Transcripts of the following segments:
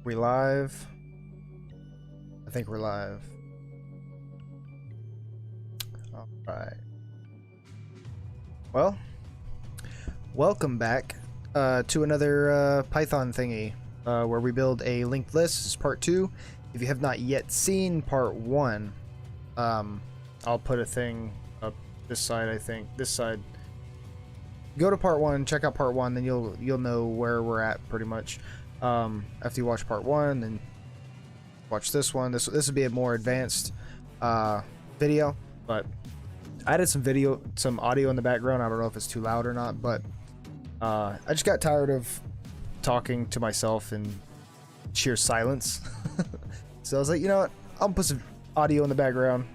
We live? I think we're live. Alright. Well, welcome back to another Python thingy where we build a linked list. This is part 2. If you have not yet seen part 1, I'll put a thing up this side, I think. This side. Go to part 1, check out part 1, then you'll know where we're at pretty much. After you watch part 1, then watch this one. This would be a more advanced video, but I added some audio in the background. I don't know if it's too loud or not, but I just got tired of talking to myself in sheer silence. So I was like, you know what? I'll put some audio in the background.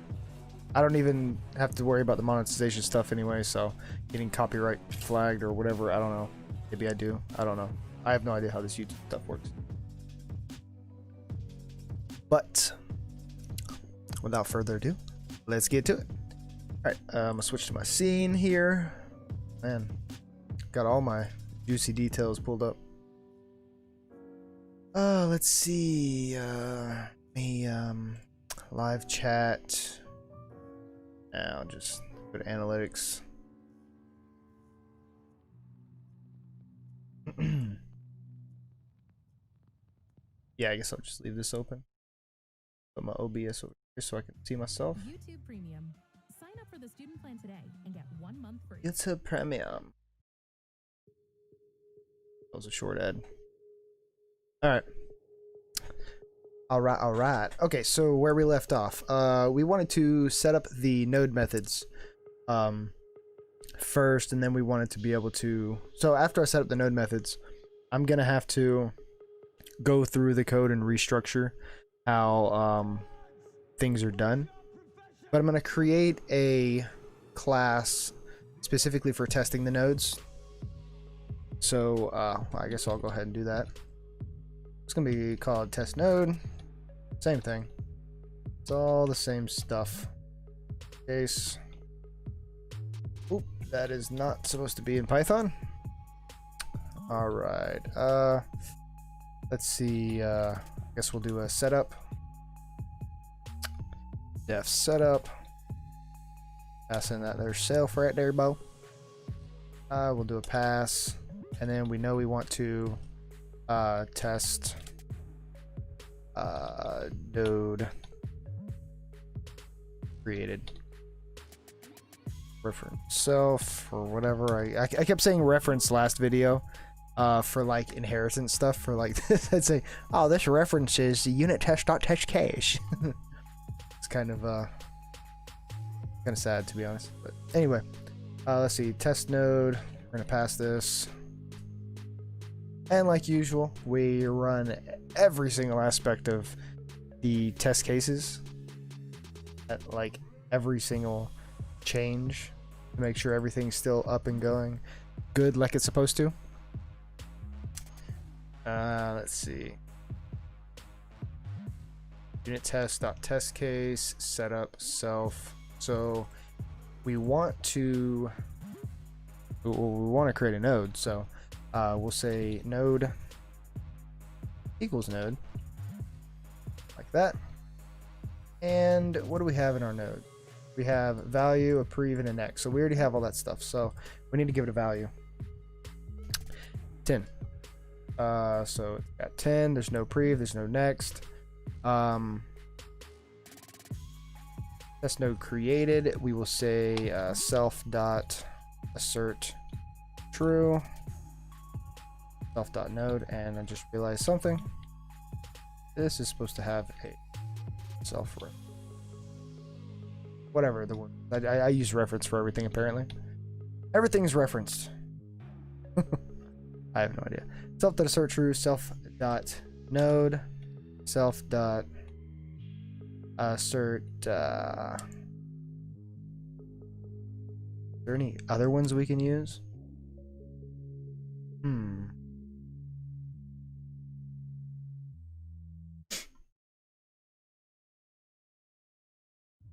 I don't even have to worry about the monetization stuff anyway, so getting copyright flagged or whatever, I don't know. Maybe I do. I don't know. I have no idea how this YouTube stuff works. But without further ado, let's get to it. Alright, I'm gonna switch to my scene here. Man, got all my juicy details pulled up. Let's see. Live chat. I'll just go to analytics. Yeah, I guess I'll just leave this open. Put my OBS over here so I can see myself. YouTube Premium. Sign up for the student plan today and get 1 month free. YouTube Premium. That was a short ad. Alright. Alright. Okay, so where we left off. We wanted to set up the node methods first, and then we wanted to be able to... So after I set up the node methods, I'm going to have to go through the code and restructure how things are done. But I'm going to create a class specifically for testing the nodes. So I guess I'll go ahead and do that. It's going to be called test node. Same thing. It's all the same stuff. Case. Oop, that is not supposed to be in Python. All right. Let's see. I guess we'll do a setup. Def setup. Pass in that there's self right there, Bo. We'll do a pass, and then we know we want to test node created. Reference self or whatever. I kept saying reference last video for like inheritance stuff. For like this, I'd say, oh, this reference is unit test.test cache. It's kind of sad, to be honest. But anyway, let's see. Test node. We're gonna pass this, and like usual, we run every single aspect of the test cases at like every single change to make sure everything's still up and going good like it's supposed to. Let's see. Unit test.test case, setup, self. So we want to create a node, so we'll say node equals node like that. And what do we have in our node? We have value, a prev, and a next. So we already have all that stuff, so we need to give it a value. 10. So it's got 10. There's no prev, there's no next. Test node created, we will say self dot assert true, self dot node, and I just realized something. This is supposed to have a self ref. Whatever the word. I use reference for everything apparently. Everything's referenced. I have no idea. Self dot assert true, self dot node, self dot assert. Are there any other ones we can use?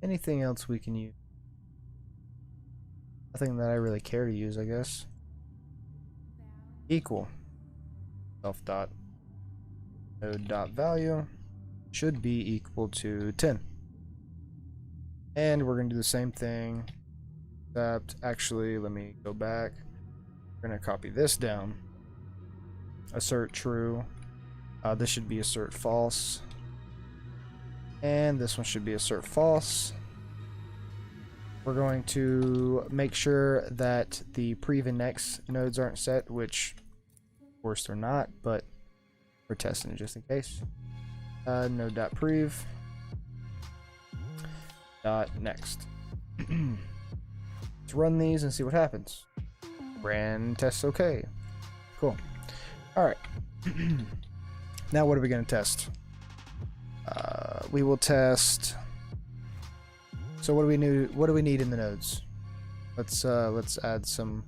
Anything else we can use? Nothing that I really care to use, I guess. Equal. Self dot node.value should be equal to 10. And we're going to do the same thing, except actually, let me go back. We're going to copy this down. Assert true. This should be assert false. And this one should be assert false. We're going to make sure that the prev and next nodes aren't set, which of course they're not, but we're testing it just in case. Node.prev .next. Let's run these and see what happens. Ran tests okay. Cool. Alright. Now what are we going to test? We will test. So what do we need in the nodes? Let's add some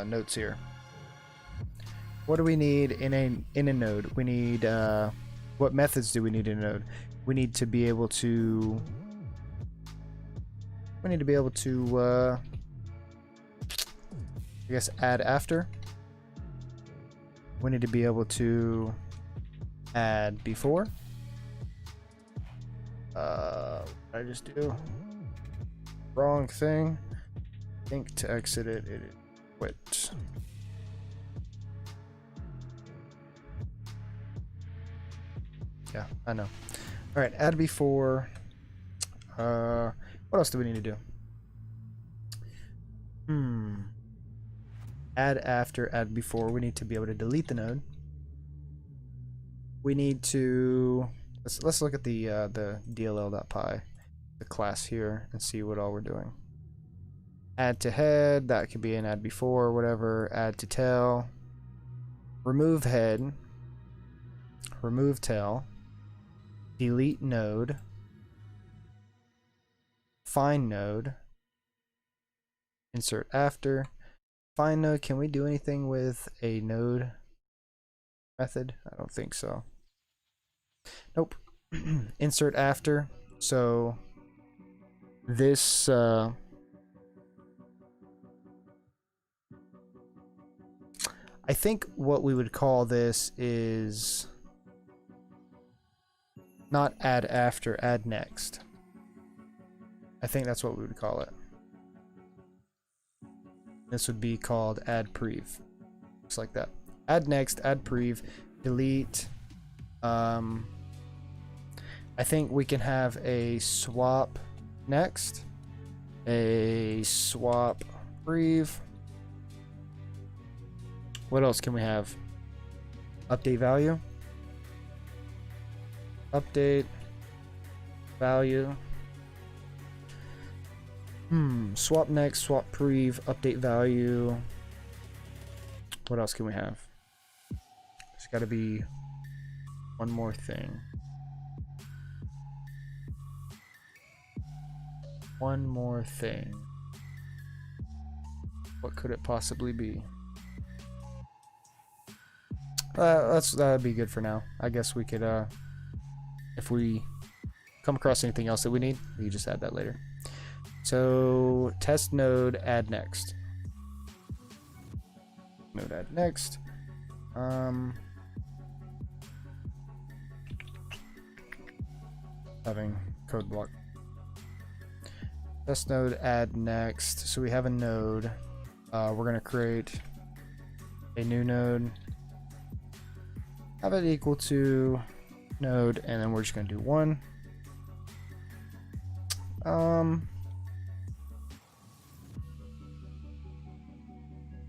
notes here. What do we need in a node? We need what methods do we need in a node? We need to be able to I guess add after. We need to be able to add before. What did I just do? Wrong thing. I think to exit it is quit. Yeah, I know. All right, add before. What else do we need to do? Add after, add before. We need to be able to delete the node. We need to let's look at the dll.py, the class here, and see what all we're doing. Add to head, that could be an add before or whatever. Add to tail. Remove head. Remove tail. Delete node. Find node. Insert after. Find node. Can we do anything with a node method? I don't think so. Nope. Insert after. So this I think what we would call this is not add after, add next. I think that's what we would call it. This would be called add prev. Looks like that. Add next, add prev, delete. I think we can have a swap next, a swap prev. What else can we have? Update value. Update value. Swap next, swap prev, update value. What else can we have? There's got to be one more thing. One more thing. What could it possibly be? That'd be good for now. I guess we could, if we come across anything else that we need, we can just add that later. So test node, add next. Node add next. Having code block. Test node, add next. So we have a node. We're gonna create a new node. Have it equal to node, and then we're just gonna do one.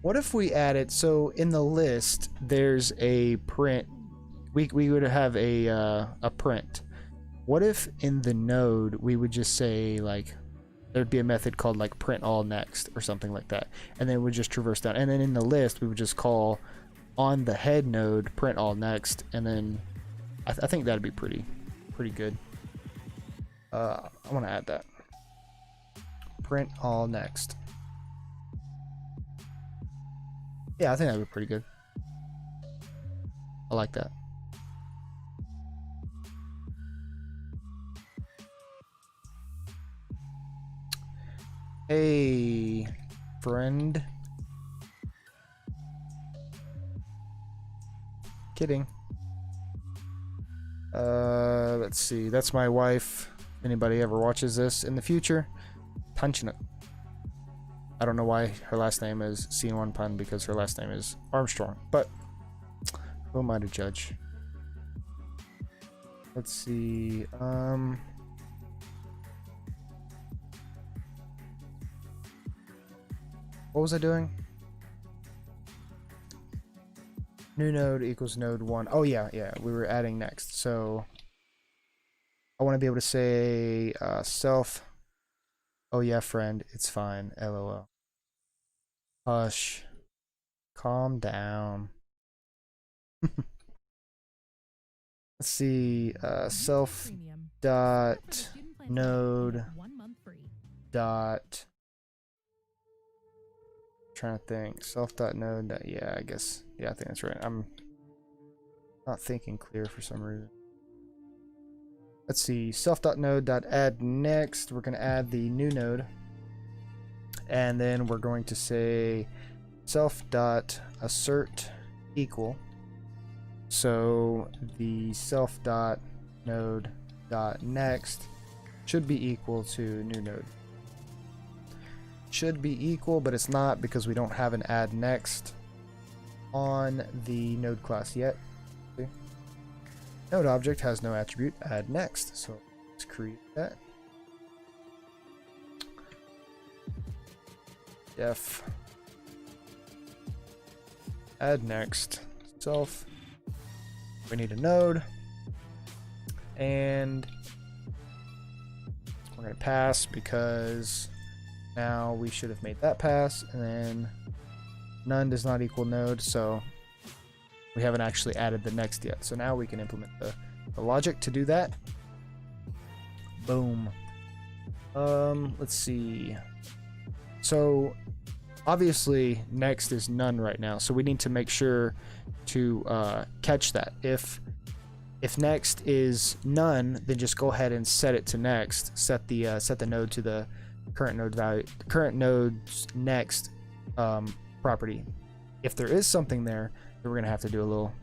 What if we added, so in the list there's a print, we would have a print. What if in the node we would just say, like, there'd be a method called like print all next or something like that, and then it would just traverse down, and then in the list we would just call on the head node print all next, and then I think that'd be pretty good. I want to add that. Print all next. Yeah, I think that'd be pretty good. I like that. Hey, friend. Kidding. Let's see. That's my wife. If anybody ever watches this in the future, punching it. I don't know why her last name is Scene One Pun, because her last name is Armstrong. But who am I to judge? Let's see. What was I doing? New node equals node 1. Oh yeah, we were adding next. So I want to be able to say self. Oh yeah, friend, it's fine. LOL. Hush. Calm down. Let's see. Self dot node dot. Trying to think. Self.node. Yeah, I guess. Yeah, I think that's right. I'm not thinking clear for some reason. Let's see. Self.node.add next. We're going to add the new node. And then we're going to say self.assert equal. So the self.node.next should be equal to new node. Should be equal, but it's not because we don't have an add next on the node class yet. See? Node object has no attribute add next, so let's create that. Def add next self. We need a node, and we're going to pass because now we should have made that pass, and then none does not equal node, so we haven't actually added the next yet. So now we can implement the logic to do that. Boom. Let's see. So obviously next is none right now, so we need to make sure to catch that. If next is none, then just go ahead and set it to next. Set the node to the current node value, current node's next property. If there is something there, then we're gonna have to do a little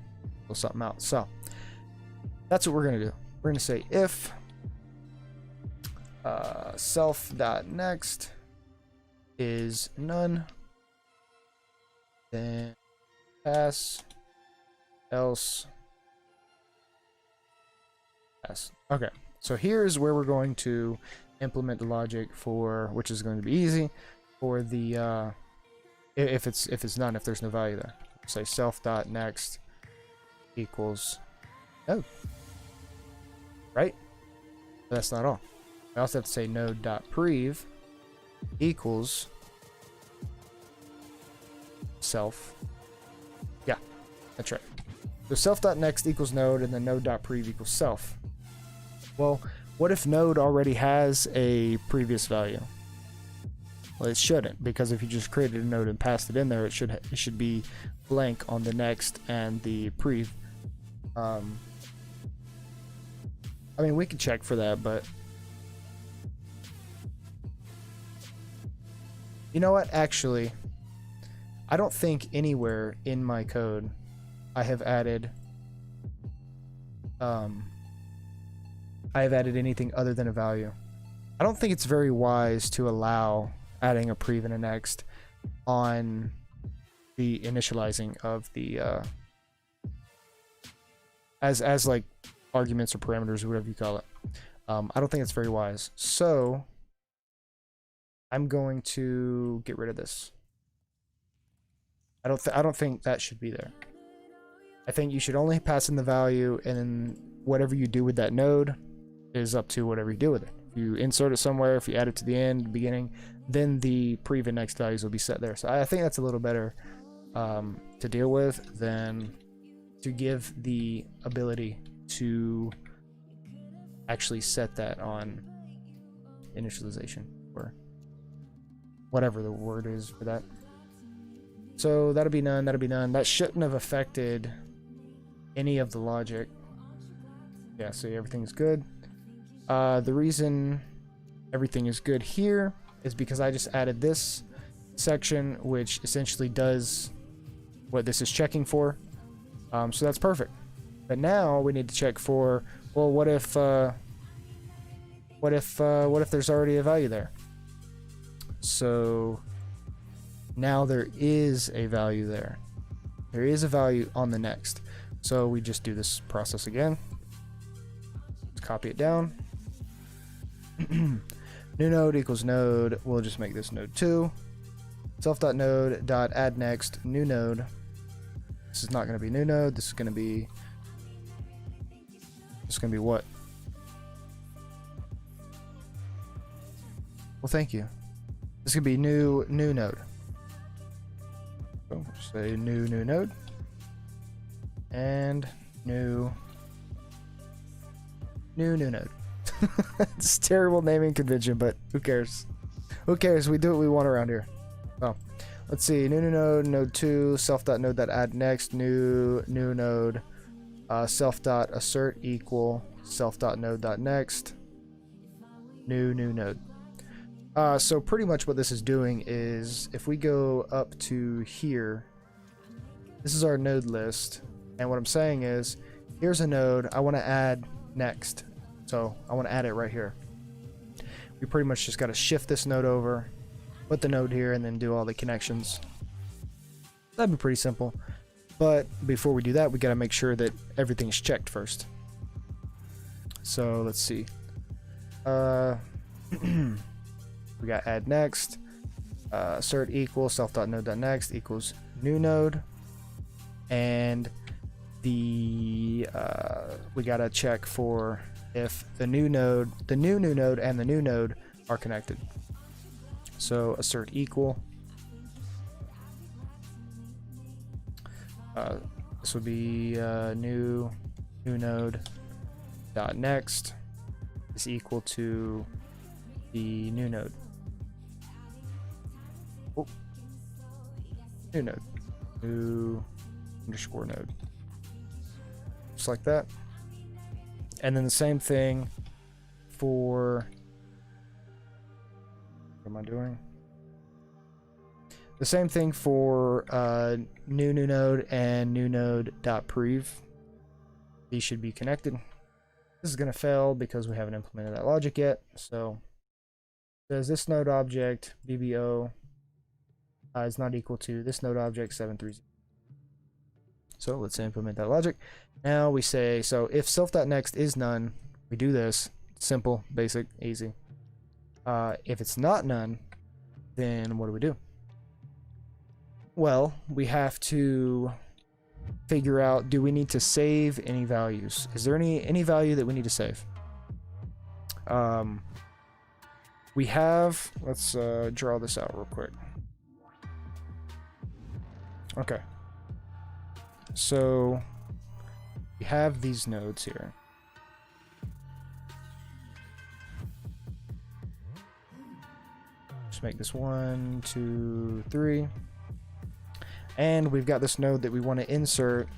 something else. So that's what we're gonna do. We're gonna say if self.next is none, then pass, else pass. Okay, so here's where we're going to implement the logic for, which is going to be easy for the if it's none, if there's no value there. Say self.next equals node, right? But that's not all. I also have to say node.prev equals self. Yeah, that's right. So self.next equals node, and then node.prev equals self. Well, what if node already has a previous value? Well, it shouldn't, because if you just created a node and passed it in there, it should be blank on the next and the prev. I mean, we could check for that, but you know what? Actually, I don't think anywhere in my code I have added anything other than a value. I don't think it's very wise to allow adding a prev and a next on the initializing of the as like arguments or parameters or whatever you call it. I don't think it's very wise. So I'm going to get rid of this. I don't think that should be there. I think you should only pass in the value, and then whatever you do with that node is up to whatever you do with it. If you insert it somewhere, if you add it to the end, beginning, then the prev and next values will be set there. So I think that's a little better to deal with than to give the ability to actually set that on initialization, or whatever the word is for that. So that'll be none, that'll be none. That shouldn't have affected any of the logic. Yeah, so everything's good. The reason everything is good here is because I just added this section, which essentially does what this is checking for. So that's perfect. But now we need to check for, well, what if there's already a value there? So now there is a value there. There is a value on the next. So we just do this process again. Let's copy it down. New node equals node. We'll just make this node 2. Self.node.add next new node. This is not going to be new node. This is going to be what? Well, thank you. This could be new node. So say new node and new node. It's terrible naming convention, but who cares? Who cares? We do what we want around here. Oh, let's see. New node, node 2, self.node.add next, new node, self.assert equal self.node.next, new node. So pretty much what this is doing is, if we go up to here, this is our node list, and what I'm saying is, here's a node I want to add next, so I want to add it right here. We pretty much just got to shift this node over, put the node here, and then do all the connections. That'd be pretty simple, but before we do that, we got to make sure that everything's checked first. So let's see. We got add next, assert equals self.node.next equals new node, and the we gotta check for if the new node, the new node, and the new node are connected. So assert equal. This would be new node dot next is equal to the new node. Oh. New node. New underscore node. Just like that. And then the same thing for, what am I doing? The same thing for new node and new node dot prev. These should be connected. This is going to fail because we haven't implemented that logic yet. So says this node object BBO is not equal to this node object 730. So let's implement that logic. Now we say, so if self.next is none, we do this. Simple, basic, easy. If it's not none, then what do? Well, we have to figure out, do we need to save any values? Is there any value that we need to save? We have, let's draw this out real quick. Okay. So we have these nodes here. Just make this 1, 2, 3. And we've got this node that we want to insert.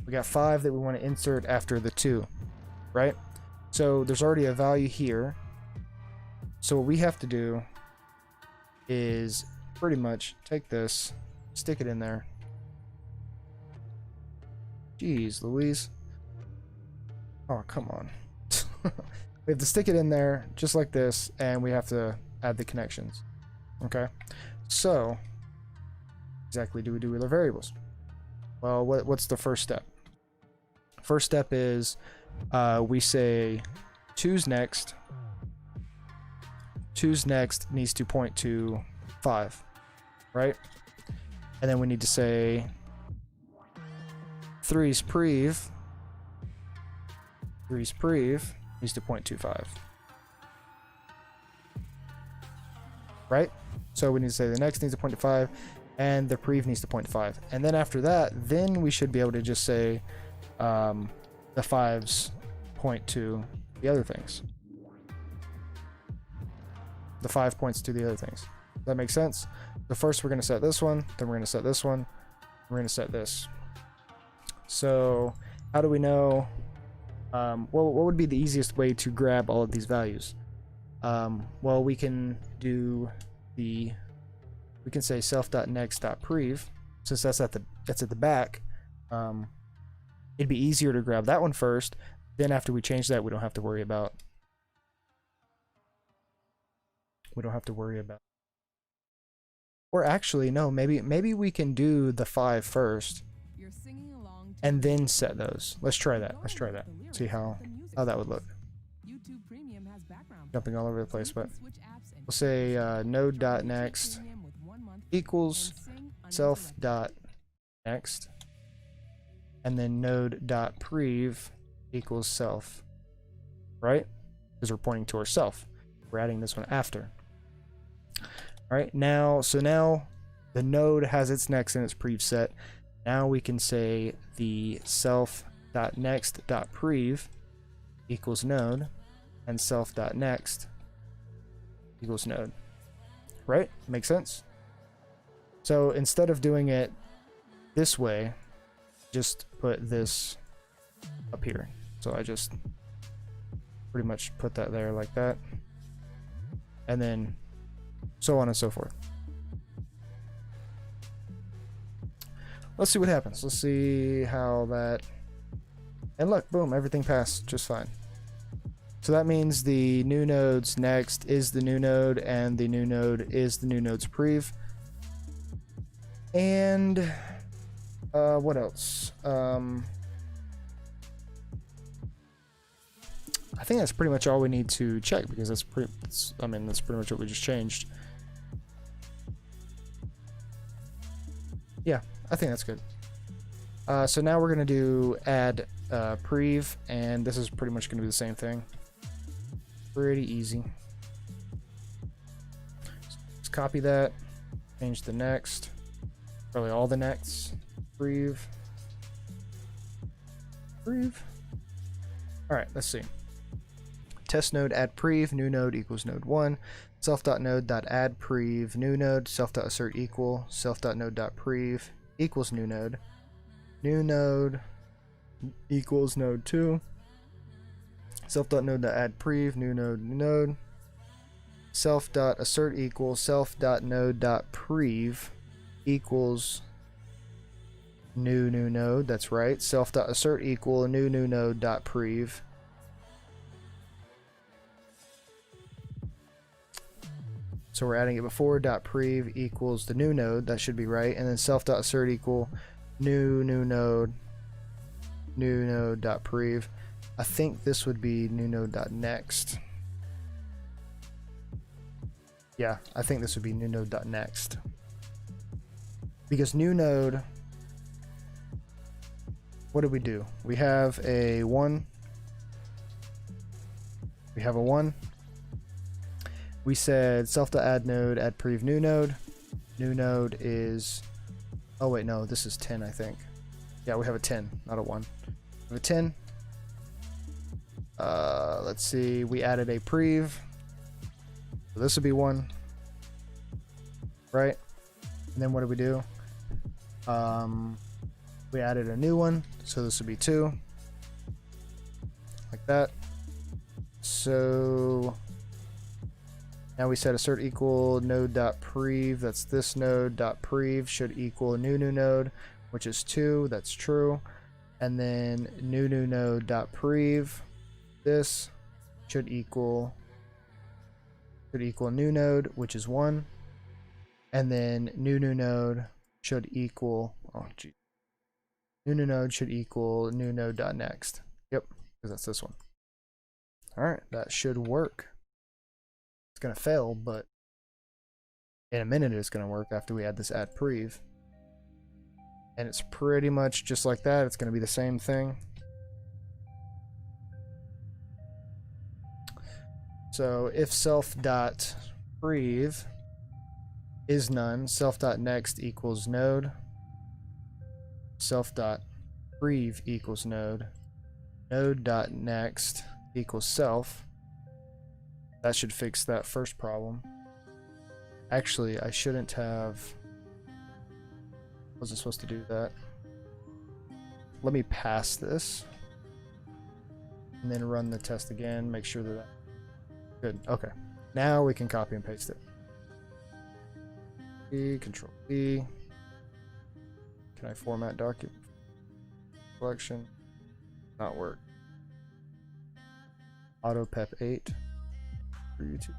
We got 5 that we want to insert after the 2, right? So there's already a value here. So what we have to do is pretty much take this, stick it in there. Jeez Louise. Oh, come on. We have to stick it in there just like this, and we have to add the connections. Okay, so exactly do we do with our variables? Well, what's the first step? First step is we say choose next. Choose next needs to point to 5, right? And then we need to say 3's prev. 3's prev needs to point to 5. Right? So we need to say the next needs to point to 5, and the prev needs to point to 5. And then after that, then we should be able to just say the 5's point to the other things. The 5 points to the other things. Does that make sense? So first we're going to set this one, then we're going to set this one, we're going to set this. So how do we know? Well, what would be the easiest way to grab all of these values? Well, we can do we can say self.next.prev, since that's at the back. It'd be easier to grab that one first. Then after we change that, we don't have to worry about. Or actually, no. Maybe we can do the 5 first, and then set those. Let's try that. See how that would look. Jumping all over the place, but we'll say node.next equals self.next, and then node.prev equals self, right? Because we're pointing to ourself. We're adding this one after. All right, now the node has its next and its prev set. Now we can say the self.next.prev equals node, and self.next equals node. Right? Makes sense? So instead of doing it this way, just put this up here. So I just pretty much put that there like that. And then so on and so forth. Let's see what happens. Let's see how that... And look, boom, everything passed just fine. So that means the new node's next is the new node, and the new node is the new node's prev. And what else? I think that's pretty much all we need to check, because that's pretty much what we just changed. Yeah, I think that's good. So now we're gonna do add prev, and this is pretty much gonna be the same thing. Pretty easy. Let's copy that, change the next, probably all the next, prev. All right, let's see. Test node add prev, new node equals node 1, self.node.add prev, new node, self.assert equal, self.node.prev equals new node equals node 2, self.node.add prev, new node, self.assert equal, self.node.prev equals new node, that's right, self.assert equal, new node.prev. So we're adding it before .prev equals the new node, that should be right, and then self.assert equal new node.prev. I think this would be new node.next. Yeah, I think this would be new node.next. Because new node, what did we do? We have a 1. We have a 1. We said self.add node, add prev new node. New node is, oh wait, no, this is 10, I think. Yeah, we have a 10, not a 1. We have a 10. Let's see, we added a prev. So this would be 1. Right? And then what did we do? We added a new one, so this would be 2. Like that. So now we set assert equal node.prev, that's this node.prev should equal new node, which is 2, that's true. And then new node.prev, this should equal new node, which is 1. And then new node should equal, oh gee, new node should equal new node.next. Yep, because that's this one. All right, that should work. It's gonna fail, but in a minute it's gonna work after we add this add prev. And it's pretty much just like that. It's gonna be the same thing. So if self.prev is none, self.next equals node, self.prev equals node, node.next equals self. That should fix that first problem. Actually, I shouldn't have... wasn't supposed to do that. Let me pass this and then run the test again, make sure that good. Okay, now we can copy and paste it. Control E. Can I format document? Selection. Not work. Auto pep 8 for YouTube.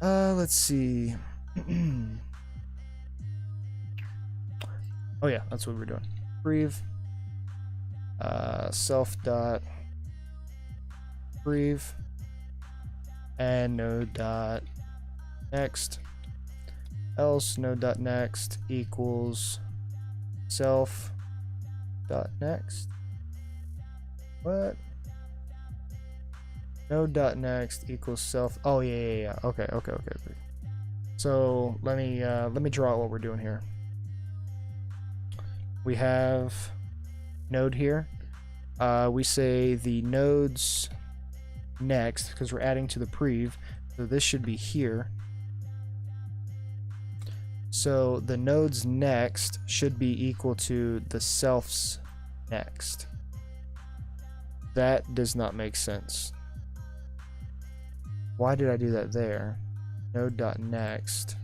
Let's see. Oh yeah, that's what we're doing. Prev. Self dot prev and node dot next. Else node dot next equals self dot next. What? Node dot next equals self. Oh yeah. Okay. So let me draw out what we're doing here. We have node here. We say the nodes next because we're adding to the prev, so this should be here. So the nodes next should be equal to the self's next. That does not make sense. Why did I do that there? Node dot next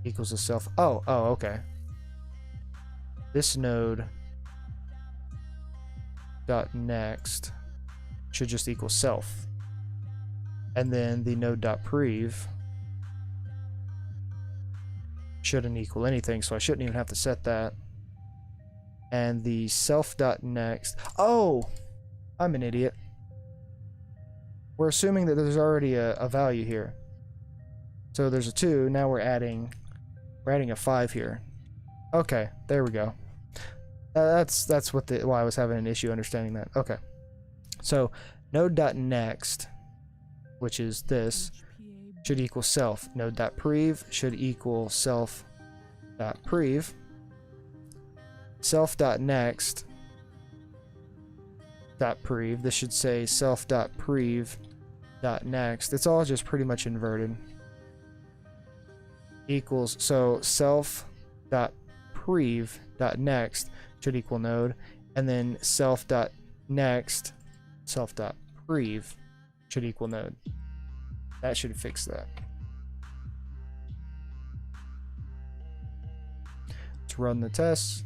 equals the self. Oh, okay. This node dot next should just equal self, and then the node dot prev shouldn't equal anything, so I shouldn't even have to set that. And the self dot next. Oh, I'm an idiot. We're assuming that there's already a value here. So there's a 2. Now we're adding a 5 here. Okay, there we go. That's why I was having an issue understanding that. Okay. So node dot next, which is this, should equal self. Node dot prev should equal self dot prev. Self dot next dot prev. This should say self dot prev dot next. It's all just pretty much inverted. Equals, so self dot prev dot next should equal node, and then self dot next self dot prev should equal node. That should fix that. Let's run the tests.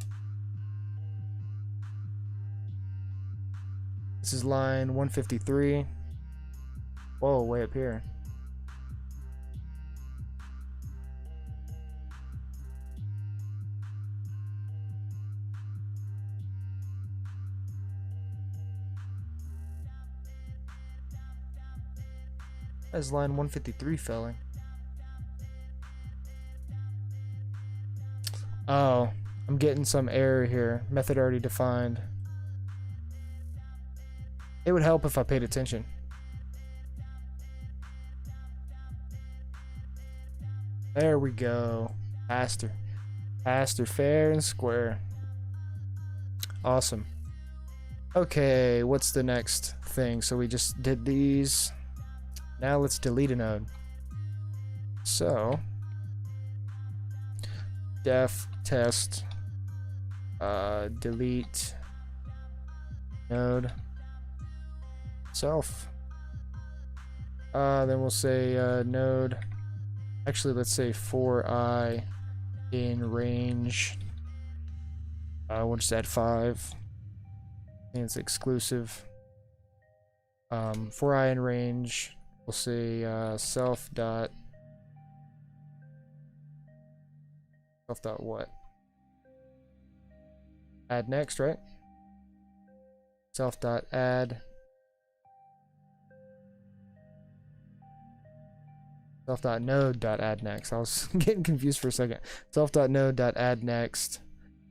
This is line 153. Whoa, way up here. As line 153 failing. Oh, I'm getting some error here. Method already defined. It would help if I paid attention. There we go. Faster. Faster, fair, and square. Awesome. Okay, what's the next thing? So we just did these. Now let's delete a node. So def test delete node self. Then we'll say node. Actually, let's say for I in range. We'll just add 5. And it's exclusive. For I in range. We'll say self dot what? Add next, right? Self dot add self dot node dot add next. I was getting confused for a second. Self dot node dot add next,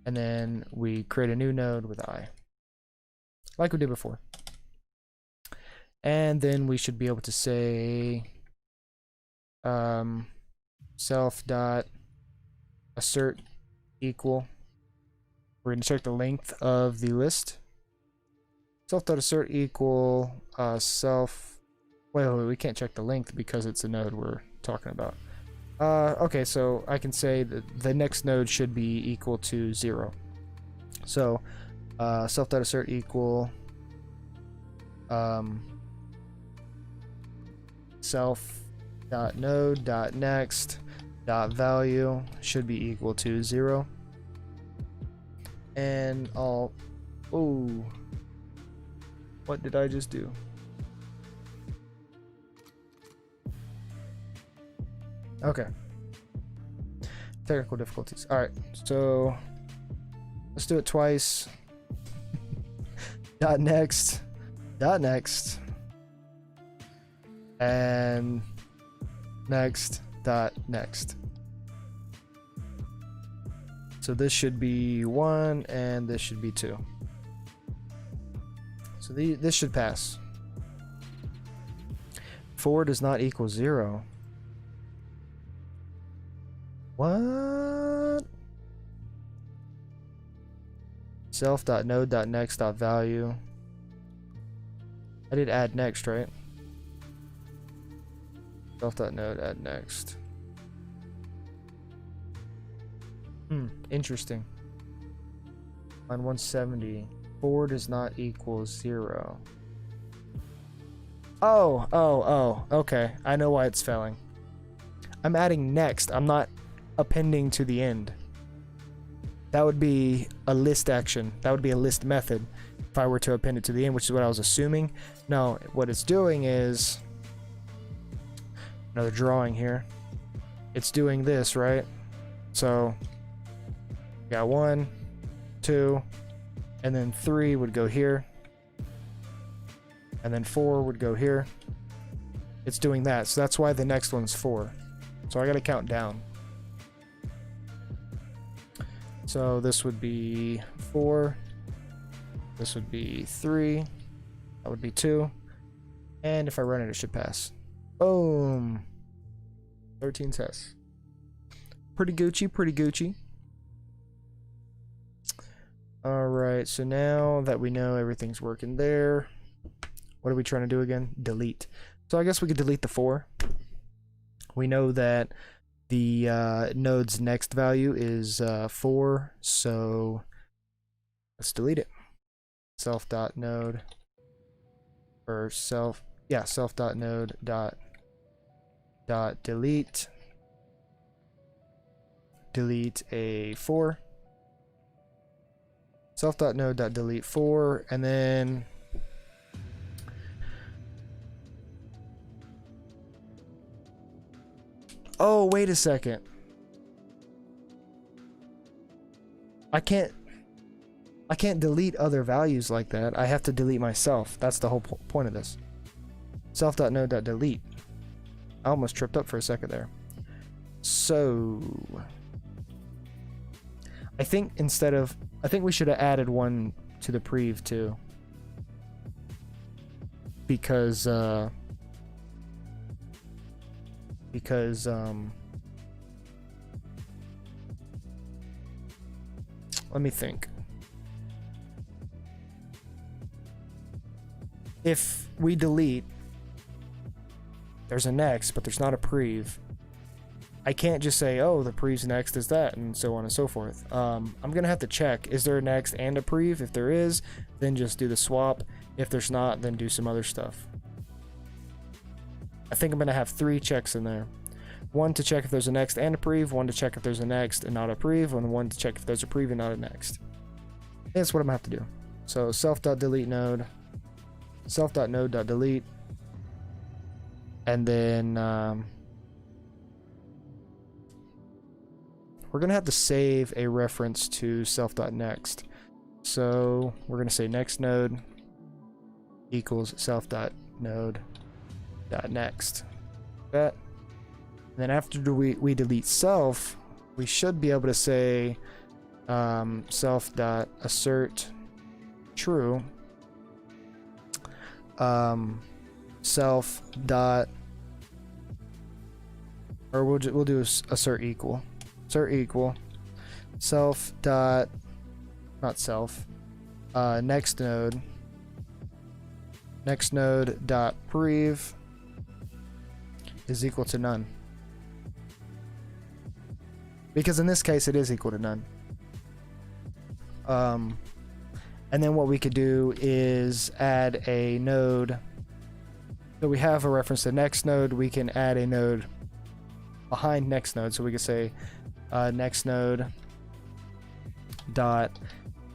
and then we create a new node with I, like we did before. And then we should be able to say self dot assert equal. We're going to check the length of the list. Self dot assert equal self. Wait, we can't check the length because it's a node we're talking about. Okay, so I can say that the next node should be equal to 0. So self dot assert equal self dot node dot next dot value should be equal to 0. and I'll, oh, what did I just do? Okay. Technical difficulties. All right, so let's do it twice. Dot next, and next, dot next. So this should be 1 and this should be 2. So this should pass. 4 does not equal 0. What? Self.node.next.value. I did add next, right? Self.node add next. Interesting. On 170, 4 does not equal 0. Oh, okay. I know why it's failing. I'm adding next. I'm not appending to the end. That would be a list action. That would be a list method if I were to append it to the end, which is what I was assuming. No, what it's doing is another drawing here. It's doing this, right? So got 1, 2, and then 3 would go here, and then 4 would go here. It's doing that, so that's why the next one's 4. So I gotta count down. So this would be 4, this would be 3, that would be 2, and if I run it, it should pass. Boom! 13 tests. Pretty Gucci, pretty Gucci. Alright, so now that we know everything's working there, what are we trying to do again? Delete. So I guess we could delete the 4. We know that the node's next value is 4, so let's delete it. Self.node or self.node dot delete a 4. Self.node dot delete 4, and then oh, wait a second. I can't delete other values like that. I have to delete myself. That's the whole point of this. Self.node.delete. I almost tripped up for a second there. So I think we should have added 1 to the prev too. Because let me think. If we delete, there's a next, but there's not a prev. I can't just say, oh, the prev's next is that, and so on and so forth. I'm gonna have to check, is there a next and a prev? If there is, then just do the swap. If there's not, then do some other stuff. I think I'm gonna have 3 checks in there. 1 to check if there's a next and a prev, 1 to check if there's a next and not a prev, and 1 to check if there's a prev and not a next. That's what I'm gonna have to do. So self.delete node, self.node.delete, and then we're gonna have to save a reference to self.next. So we're gonna say next node equals self.node.next. That. And then after we delete self, we should be able to say self.assert true, self dot, or we'll do assert equal, self dot, not self, next node dot prev is equal to none. Because in this case, it is equal to none. And then what we could do is add a node. So we have a reference to next node. We can add a node behind next node. So we could say next node dot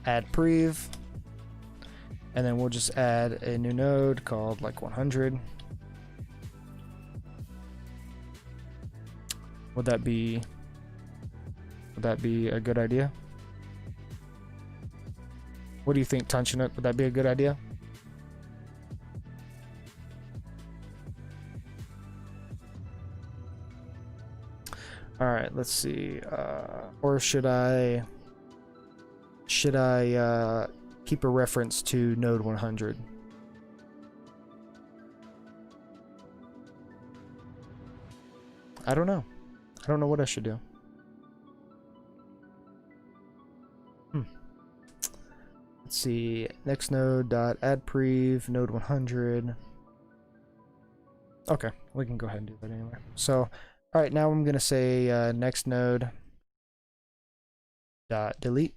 add prev, and then we'll just add a new node called like 100. Would that be a good idea? What do you think, Tunchinut? Would that be a good idea? All right, let's see. Or should I keep a reference to node 100? I don't know. I don't know what I should do. Let's see. Next node dot add prev node 100. Okay, we can go ahead and do that anyway. So, all right, now I'm gonna say next node dot delete.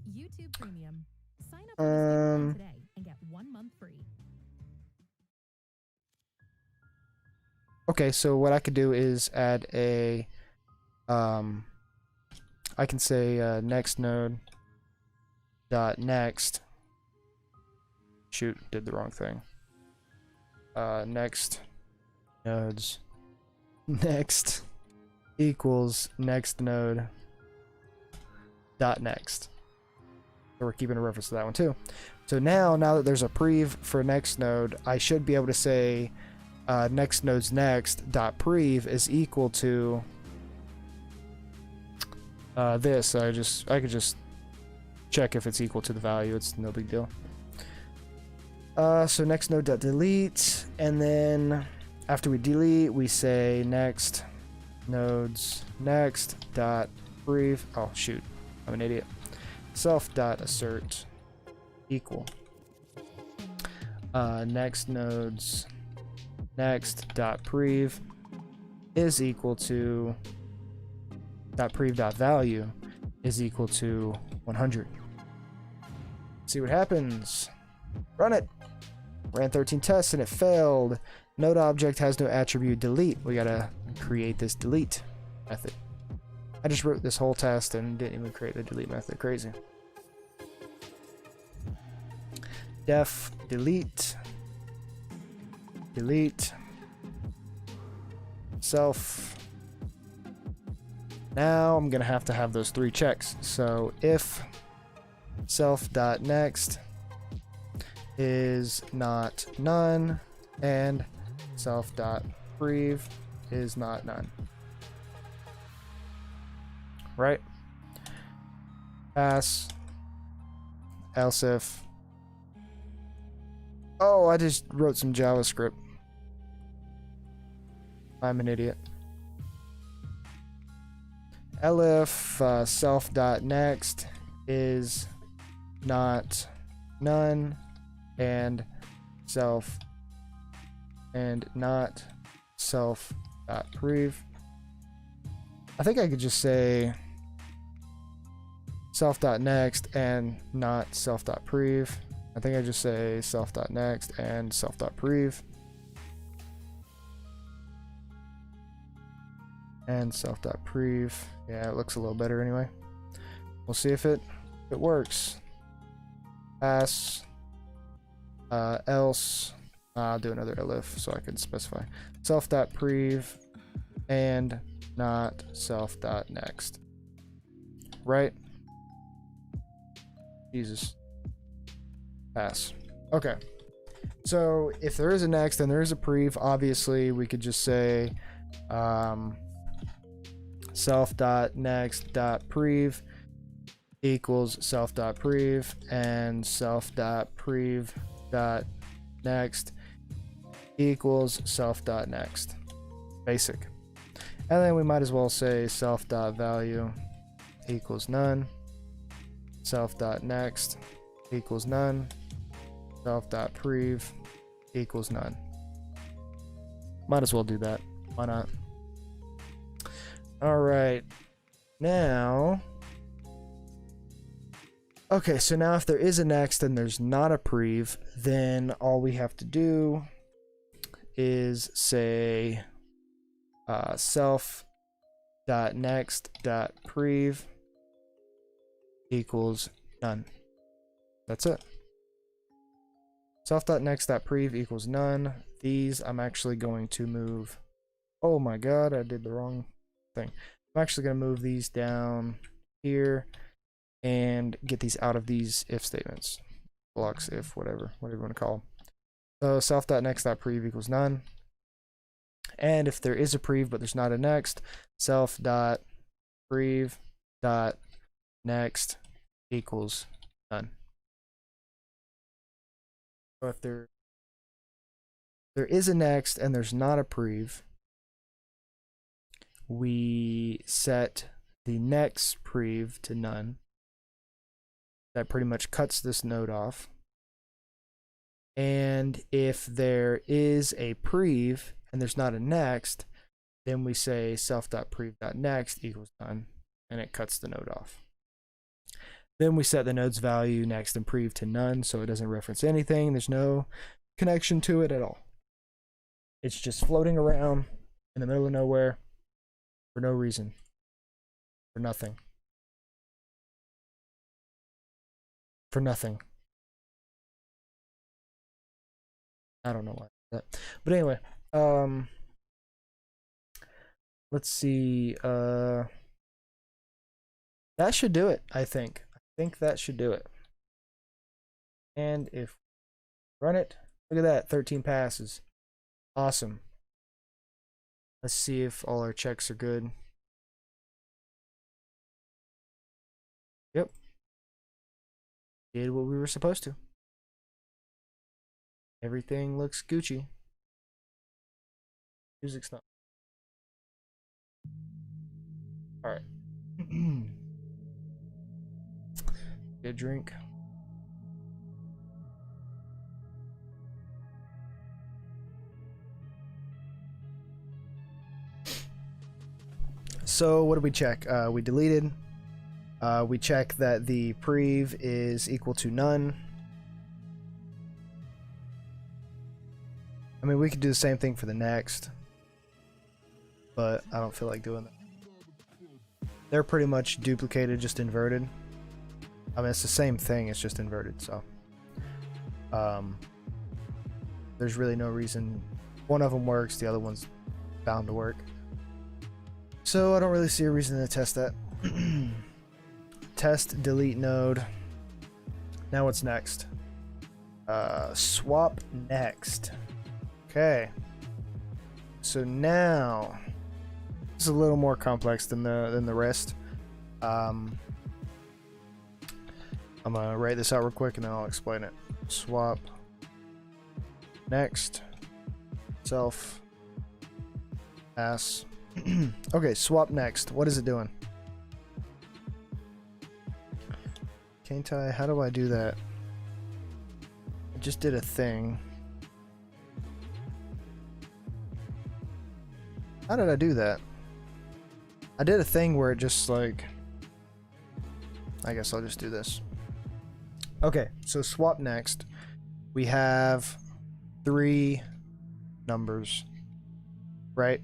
YouTube Premium. Sign up for the student plan today and get 1 month free. Okay, so what I could do is add a I can say next node dot next. Shoot, did the wrong thing. Next nodes next equals next node dot next. So we're keeping a reference to that one too. So now that there's a prev for next node, I should be able to say next node's next dot prev is equal to this. I could just check if it's equal to the value. It's no big deal. So next node dot delete, and then after we delete, we say next nodes next dot prev. Oh shoot, I'm an idiot. Self dot assert equal next nodes next dot prev is equal to dot prev dot value is equal to 100. See what happens. Run it. Ran 13 tests and it failed. Node object has no attribute delete. We gotta create this delete method. I just wrote this whole test and didn't even create the delete method. Crazy. Def delete delete self. Now I'm gonna have to have those 3 checks. So if self.next is not none and self.prev is not none. Right? Pass else if. Oh, I just wrote some JavaScript. I'm an idiot. Elif self.next is not none and self and not self.prev. I think I could just say self.next and not self.prev. I think I just say self.next and self.prev. And self.prev. Yeah, it looks a little better anyway. We'll see if it works. Pass else. I'll do another elif so I can specify self.prev and not self.next. Right? Jesus. Pass. Okay. So if there is a next and there is a prev, obviously we could just say self.next.prev equals self.prev and self.prev.next equals self.next. Basic. And then we might as well say self.value equals none, self.next equals none, self.prev equals none. Might as well do that. Why not? All right. Now, okay, so now if there is a next and there's not a prev, then all we have to do is say self.next.prev equals none. That's it. Self.next.prev equals none. These I'm actually going to move. Oh my god, I did the wrong thing. I'm actually going to move these down here and get these out of these if statements. Blocks if, whatever you want to call them. So self.next.prev equals none. And if there is a prev but there's not a next, self.prev.next equals none. So if there is a next and there's not a prev, we set the next prev to none. That pretty much cuts this node off. And if there is a prev and there's not a next, then we say self.prev.next equals none, and it cuts the node off. Then we set the node's value next and prev to none, so it doesn't reference anything. There's no connection to it at all. It's just floating around in the middle of nowhere for no reason, for nothing. For nothing. I don't know why that. But anyway, let's see. That should do it, I think. I think that should do it. And if we run it, look at that, 13 passes. Awesome. Let's see if all our checks are good. Yep. Did what we were supposed to. Everything looks Gucci. Music's not. Alright. Get a drink. So what did we check? We deleted. We check that the prev is equal to none. I mean, we could do the same thing for the next, but I don't feel like doing that. They're pretty much duplicated, just inverted. I mean, it's the same thing, it's just inverted, so there's really no reason. One of them works, the other one's bound to work. So I don't really see a reason to test that. Test delete node. Now what's next? Swap next. Okay. So now it's a little more complex than the rest. I'm gonna write this out real quick and then I'll explain it. Swap next self pass. Okay, swap next. What is it doing? Can't I? How do I do that? I just did a thing. How did I do that? I did a thing where it just like... I guess I'll just do this. Okay, so swap next. We have 3 numbers, right?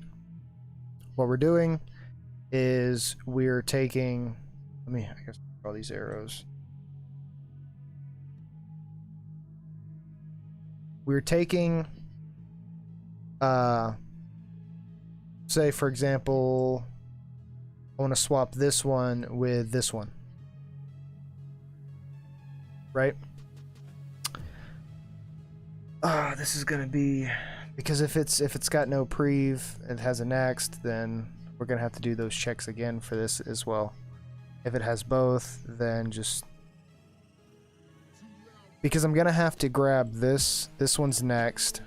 What we're doing is we're taking... I guess all these arrows. We're taking... say for example, I want to swap this one with this one, right? This is gonna be, because if it's got no prev, it has a next, then we're gonna have to do those checks again for this as well. If it has both, then just, because I'm gonna have to grab this one's next.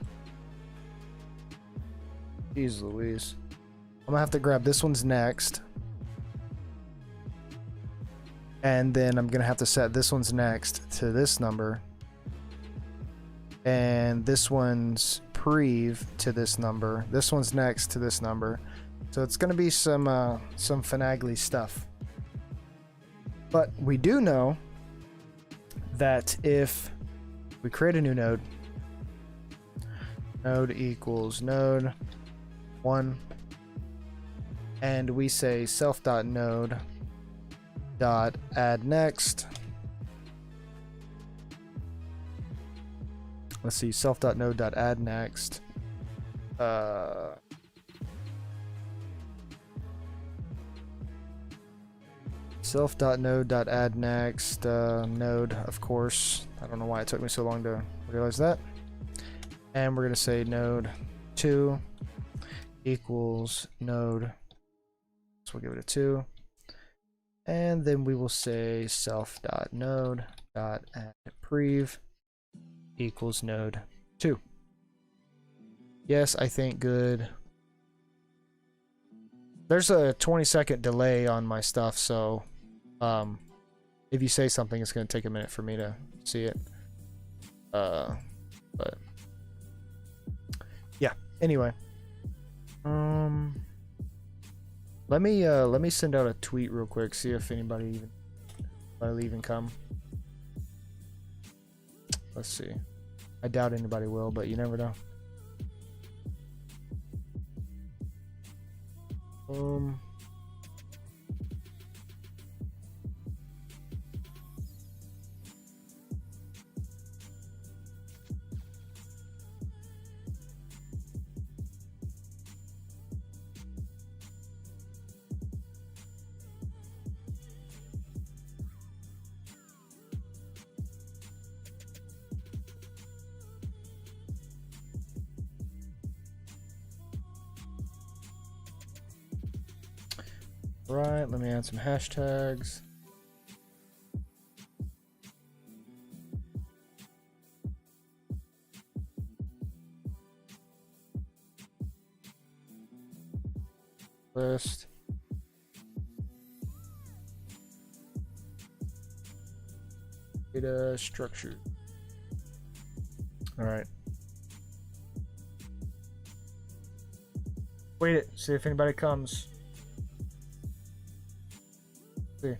Jeez Louise. I'm gonna have to grab this one's next. And then I'm gonna have to set this one's next to this number. And this one's prev to this number. This one's next to this number. So it's gonna be some finagly stuff. But we do know that if we create a new node, node equals node 1, and we say self.node dot add next. Let's see, self.node.add next. Self.node.add next node, of course. I don't know why it took me so long to realize that. And we're going to say node 2 equals node. So we'll give it a 2. And then we will say self.node.addPrev equals node 2. Yes, I think good. There's a 20-second delay on my stuff, so if you say something, it's going to take a minute for me to see it. But yeah. Anyway, let me send out a tweet real quick, see if anybody even come. Let's see. I doubt anybody will, but you never know. Right, let me add some hashtags. List. Data structure. All right. Wait it, see if anybody comes. See.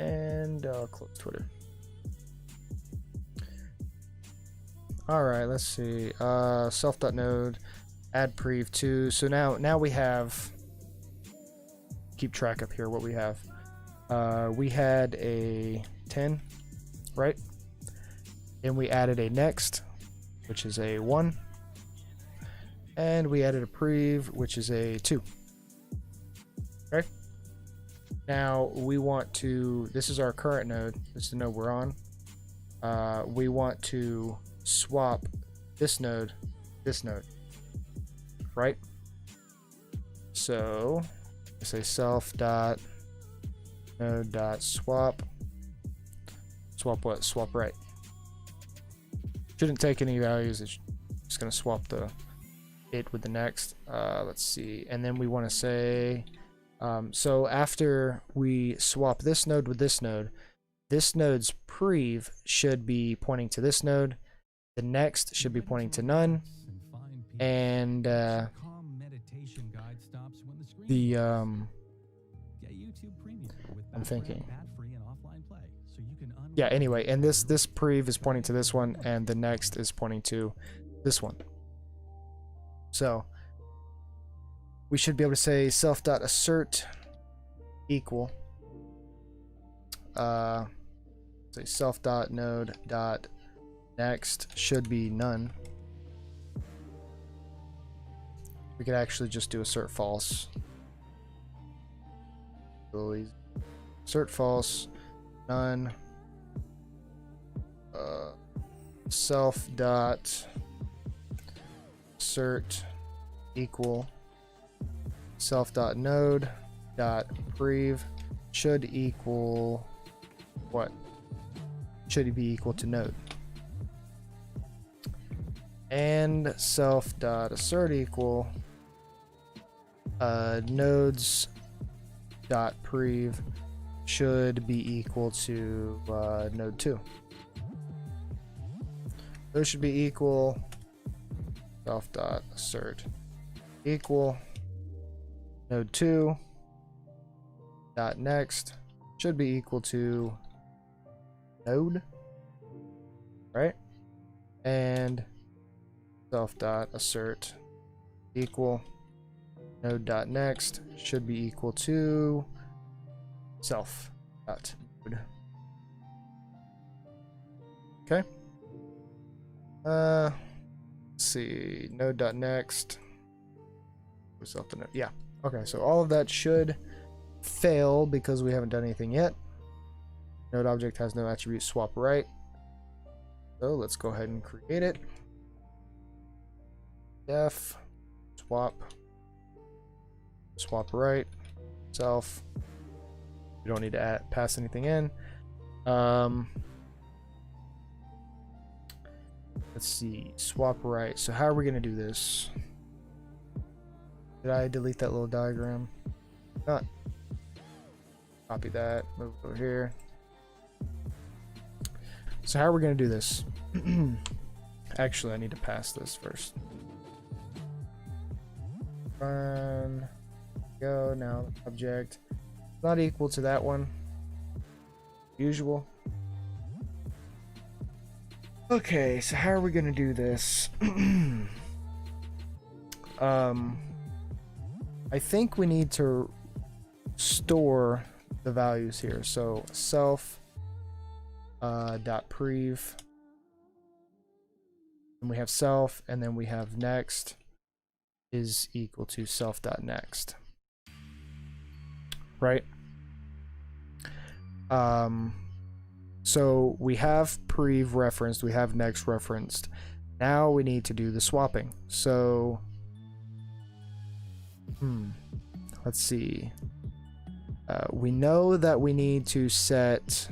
And I'll close Twitter. All right, let's see. Self.node add prev 2. So now we have, keep track up here what we have. We had a 10, right? And we added a next, which is a 1. And we added a prev, which is a 2. Okay. Now we want to, this is our current node, this is the node we're on. We want to swap this node, right? So I say self.node.swap. Swap what? Swap right. Shouldn't take any values, it's just going to swap it with the next. Let's see, and then we want to say, so after we swap this node with this node's prev should be pointing to this node, the next should be pointing to none, and I'm thinking, yeah, anyway, and this prev is pointing to this one, and the next is pointing to this one. So we should be able to say self.assert equal say self.node.next should be none. We could actually just do assert false. Assert false, none. Self.assert equal self.node.prev should equal what? Should be equal to node. And self.assert equal nodes.prev should be equal to node 2. Those should be equal. Self.assert equal node 2 dot next should be equal to node, right? And self.assert equal node.next should be equal to self dot node. Okay. Let's see, node dot next. Self dot node. Yeah. Okay, so all of that should fail because we haven't done anything yet. Node object has no attribute swap right. So let's go ahead and create it. Def swap right self. We don't need to pass anything in. Let's see, swap right. So how are we gonna do this? Did I delete that little diagram? Not. Copy that. Move over here. So how are we gonna do this? Actually, I need to pass this first. Fine. Go now. Object not equal to that one. Usual. Okay, so how are we gonna do this? I think we need to store the values here. So self dot prev, and we have self, and then we have next is equal to self dot next, right? So we have prev referenced, we have next referenced. Now we need to do the swapping. So let's see. We know that we need to set.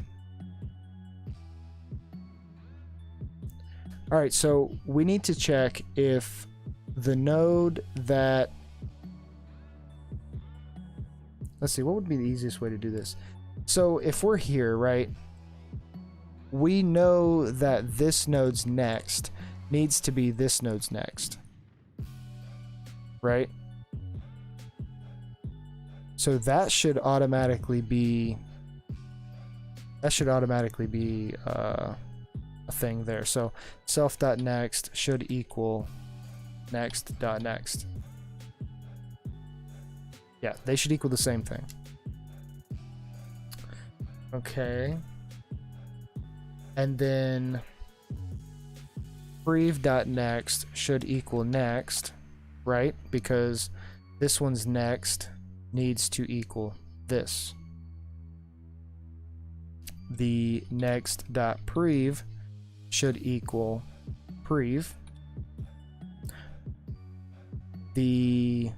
All right, so we need to check if the node that, let's see, what would be the easiest way to do this? So if we're here, right, we know that this node's next needs to be this node's next, right? So that should automatically be a thing there. So self.next should equal next.next. Yeah, they should equal the same thing. Okay. And then prev.next should equal next, right? Because this one's next needs to equal this. The next.prev should equal prev. The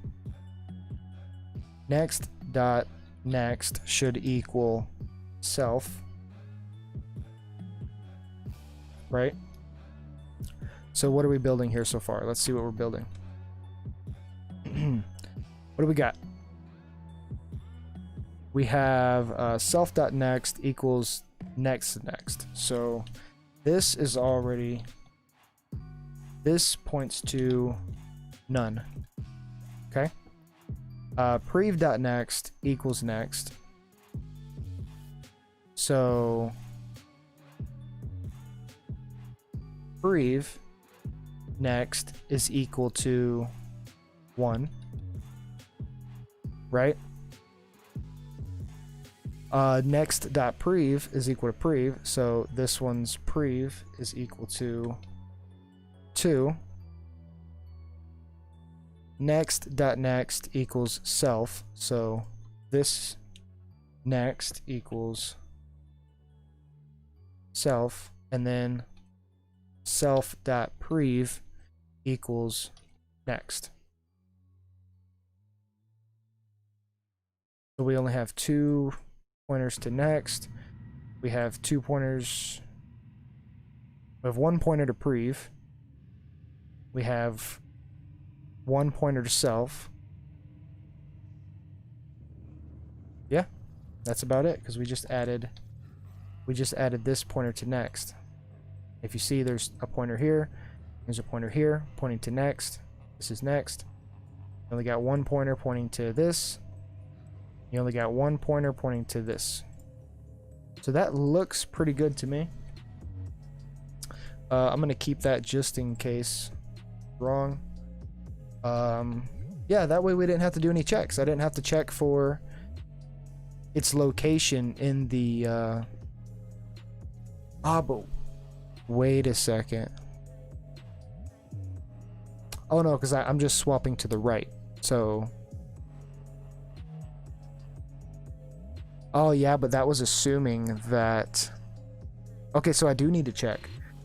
next.next should equal self, right? So what are we building here so far? Let's see what we're building. What do we got? We have self.next equals next. So this is already, this points to none. Okay. Prev.next equals next. So prev next is equal to 1, right? Next.prev is equal to prev, so this one's prev is equal to 2. Next.next equals self, so this next equals self, and then self.prev equals next. So we only have 2 pointers to next. We have 2 pointers. We have 1 pointer to prev. We have 1 pointer to self. Yeah, that's about it, because we just added this pointer to next. If you see, there's a pointer here, there's a pointer here pointing to next. This is next. You only got 1 pointer pointing to this. You only got 1 pointer pointing to this. So that looks pretty good to me. I'm gonna keep that just in case wrong. Yeah, that way we didn't have to do any checks. I didn't have to check for its location in the but wait a second. Oh no, because I'm just swapping to the right. So oh yeah, but that was assuming that. Okay, so I do need to check,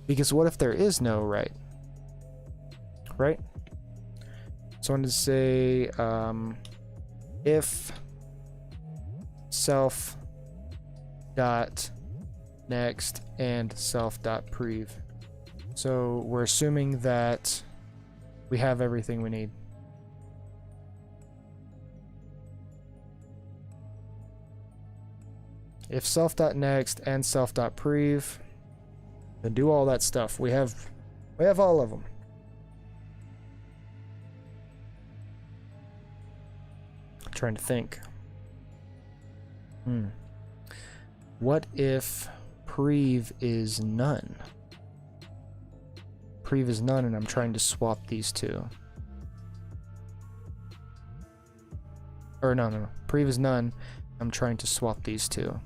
because what if there is no right? Right? So I wanted to say if self dot next and self dot prev. So we're assuming that we have everything we need. If self dot next and self dot prev, then do all that stuff. We have all of them. I'm trying to think. What if prev is none? Prev is none, and I'm trying to swap these two. Or no. Prev is none. I'm trying to swap these two.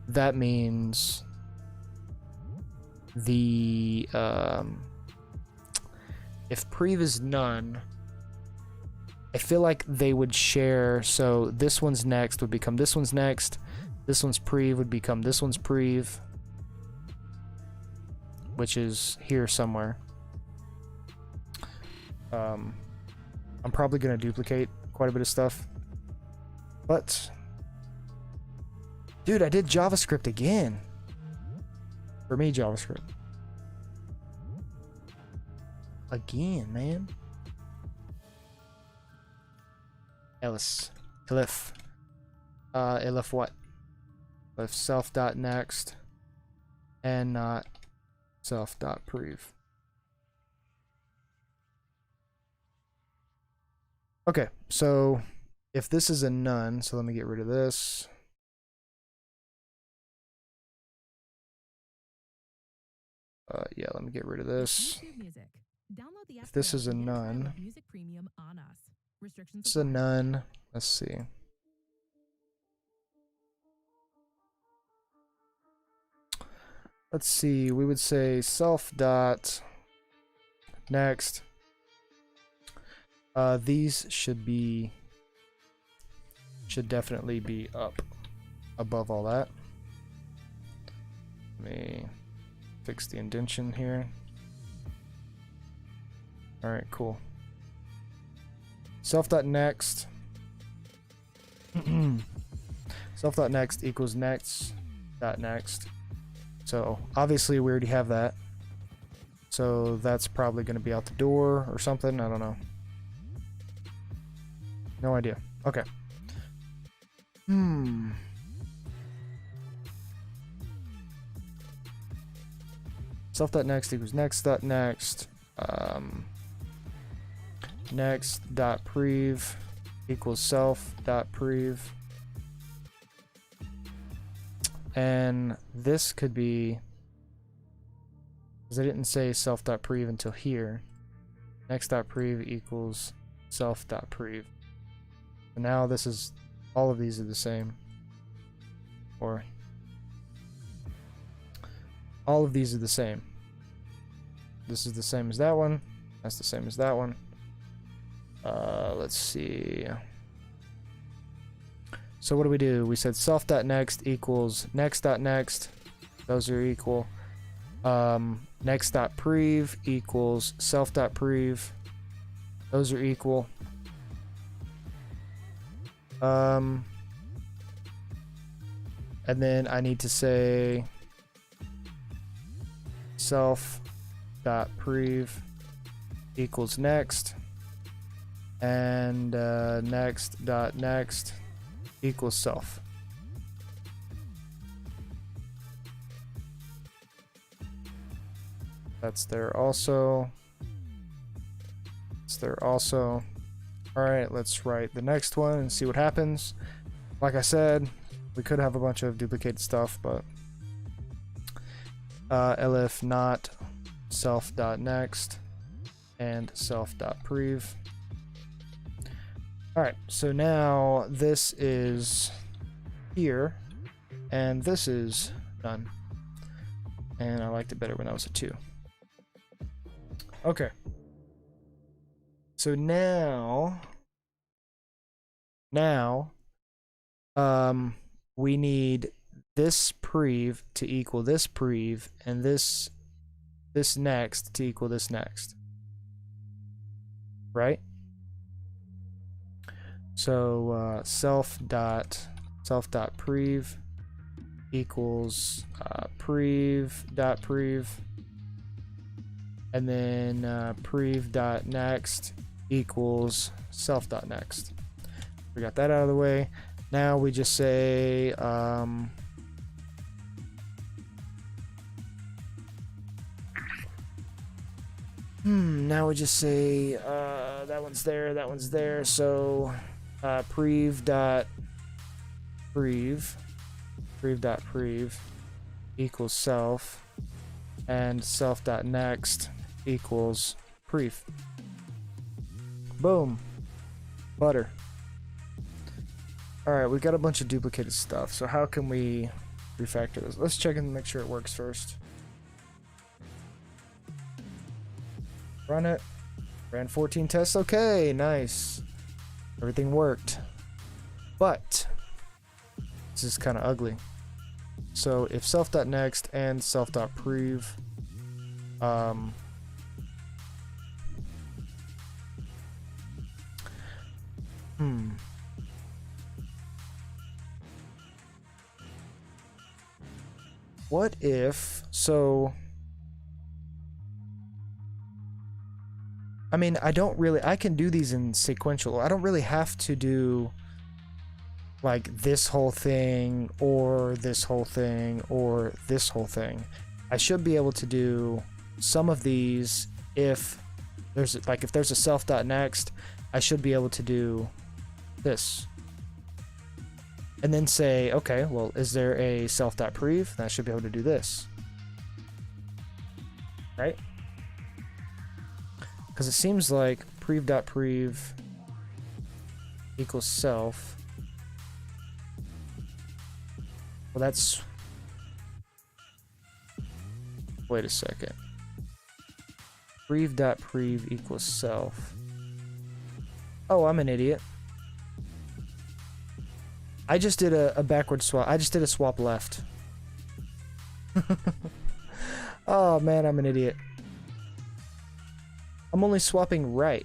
That means the if prev is none, I feel like they would share. So this one's next would become this one's next. This one's prev would become this one's prev, which is here somewhere. I'm probably gonna duplicate quite a bit of stuff, but dude, I did JavaScript again. For me, JavaScript again, man. Elif what? If self dot next and not self dot prev. Okay, so if this is a none, so let me get rid of this. Yeah, let me get rid of this. If this is a none, it's a none. Let's see. Let's see. We would say self dot next. These should definitely be up above all that. Let me fix the indentation here. All right, cool. Self.next. Self.next equals next.next. So obviously we already have that. So that's probably going to be out the door or something. I don't know. No idea. Okay. Self.next equals next.next. Next.prev equals self.prev. And this could be, because I didn't say self.prev until here. Next.prev equals self.prev. And now this is, all of these are the same. Or all of these are the same. This is the same as that one. That's the same as that one. Let's see. So what do? We said self.next equals next.next. Those are equal. Next.prev equals self.prev. Those are equal. And then I need to say self.prev equals next, and next.next equals self. That's there also. It's there also. Alright, let's write the next one and see what happens. Like I said, we could have a bunch of duplicated stuff, but elif not self.next and self.prev. All right, so now this is here, and this is done. And I liked it better when that was a 2. Okay. So now we need this prev to equal this prev, and this next to equal this next. Right? So self dot prev equals prev dot prev, and then prev dot next equals self dot next. We got that out of the way. Now we just say now we just say that one's there, so prev dot prev equals self, and self dot next equals prev. Boom. Butter. Alright, we got a bunch of duplicated stuff, so how can we refactor this? Let's check and make sure it works first. Run it. Ran 14 tests. Okay, nice. Everything worked. But this is kind of ugly. So if self.next and self.prev what if, so I mean, I can do these in sequential. I don't really have to do like this whole thing or this whole thing or this whole thing. I should be able to do some of these if there's a self.next, I should be able to do this. And then say, okay, well, is there a self.prev? Then I should be able to do this. Right? Because it seems like prev.prev equals self. Well, that's... Wait a second. Prev.prev equals self. Oh, I'm an idiot. I just did a backward swap. I just did a swap left. Oh man, I'm an idiot. I'm only swapping right.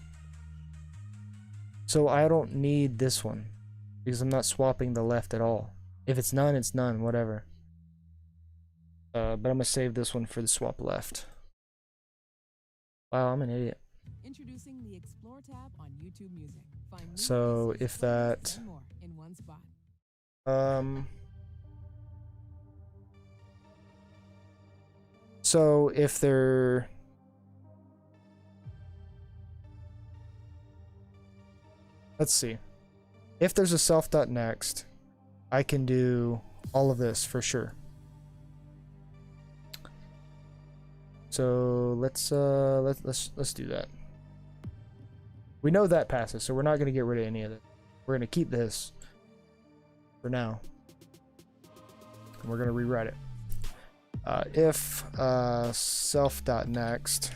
So I don't need this one. Because I'm not swapping the left at all. If it's none, it's none, whatever. But I'm gonna save this one for the swap left. Wow, I'm an idiot. Introducing the Explore tab on YouTube Music. Find new So pieces, if that playlists, and more in one spot. So if they're let's see. If there's a self.next, I can do all of this for sure. So let's do that. We know that passes, so we're not going to get rid of any of it. We're going to keep this for now. And we're going to rewrite it. If self.next,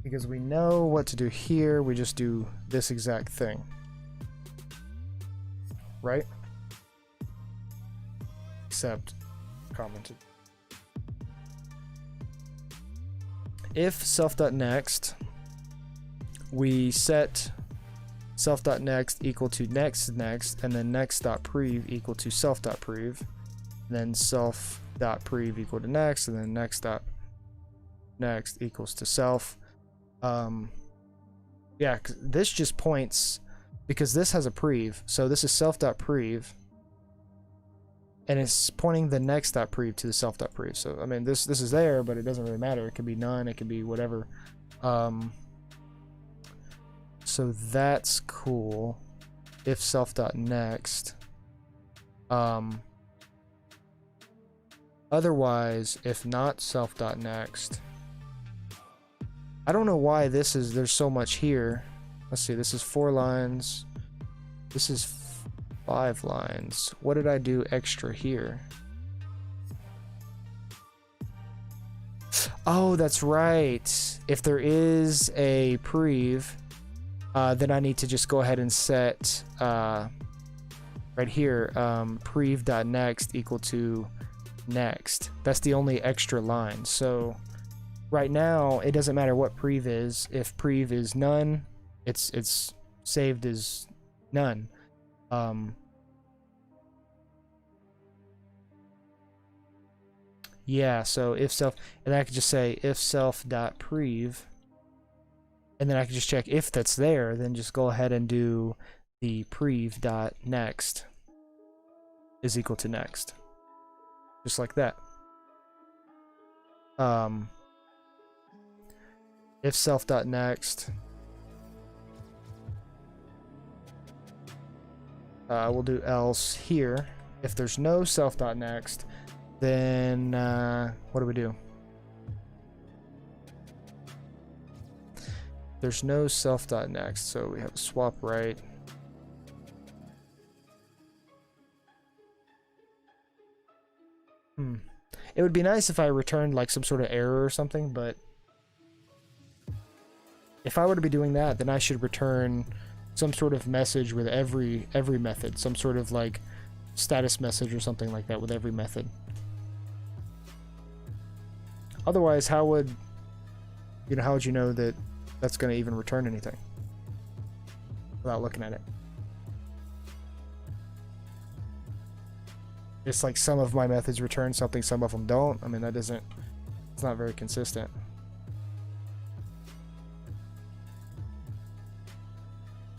because we know what to do here, we just do this exact thing. Right? Except commented. If self.next, we set self.next equal to next, and then next.prev equal to self.prev, then self.prev equal to next, and then next.next equals to self. Yeah, this just points, because this has a prev, so this is self.prev, and it's pointing the next.prev to the self.prev. So I mean, this is there, but it doesn't really matter. It could be none, it could be whatever. So that's cool. If self.next. Otherwise, if not self.next, I don't know why there's so much here. let's see, this is 4 lines. This is 5 lines. What did I do extra here? Oh, that's right. If there is a prev, then I need to just go ahead and set right here, prev.next equal to next. That's the only extra line. So right now, it doesn't matter what prev is. If prev is none, it's saved as none. Yeah, so if self, and I could just say if self.prev, and then I can just check if that's there, then just go ahead and do the prev.next is equal to next. Just like that. If self.next, we'll do else here. If there's no self.next, then what do we do? There's no self.next, so we have a swap right. It would be nice if I returned like some sort of error or something, but if I were to be doing that, then I should return some sort of message with every method, some sort of like status message or something like that with every method. Otherwise, how would you know that that's going to even return anything without looking at it? It's like some of my methods return something, some of them don't. I mean, it's not very consistent.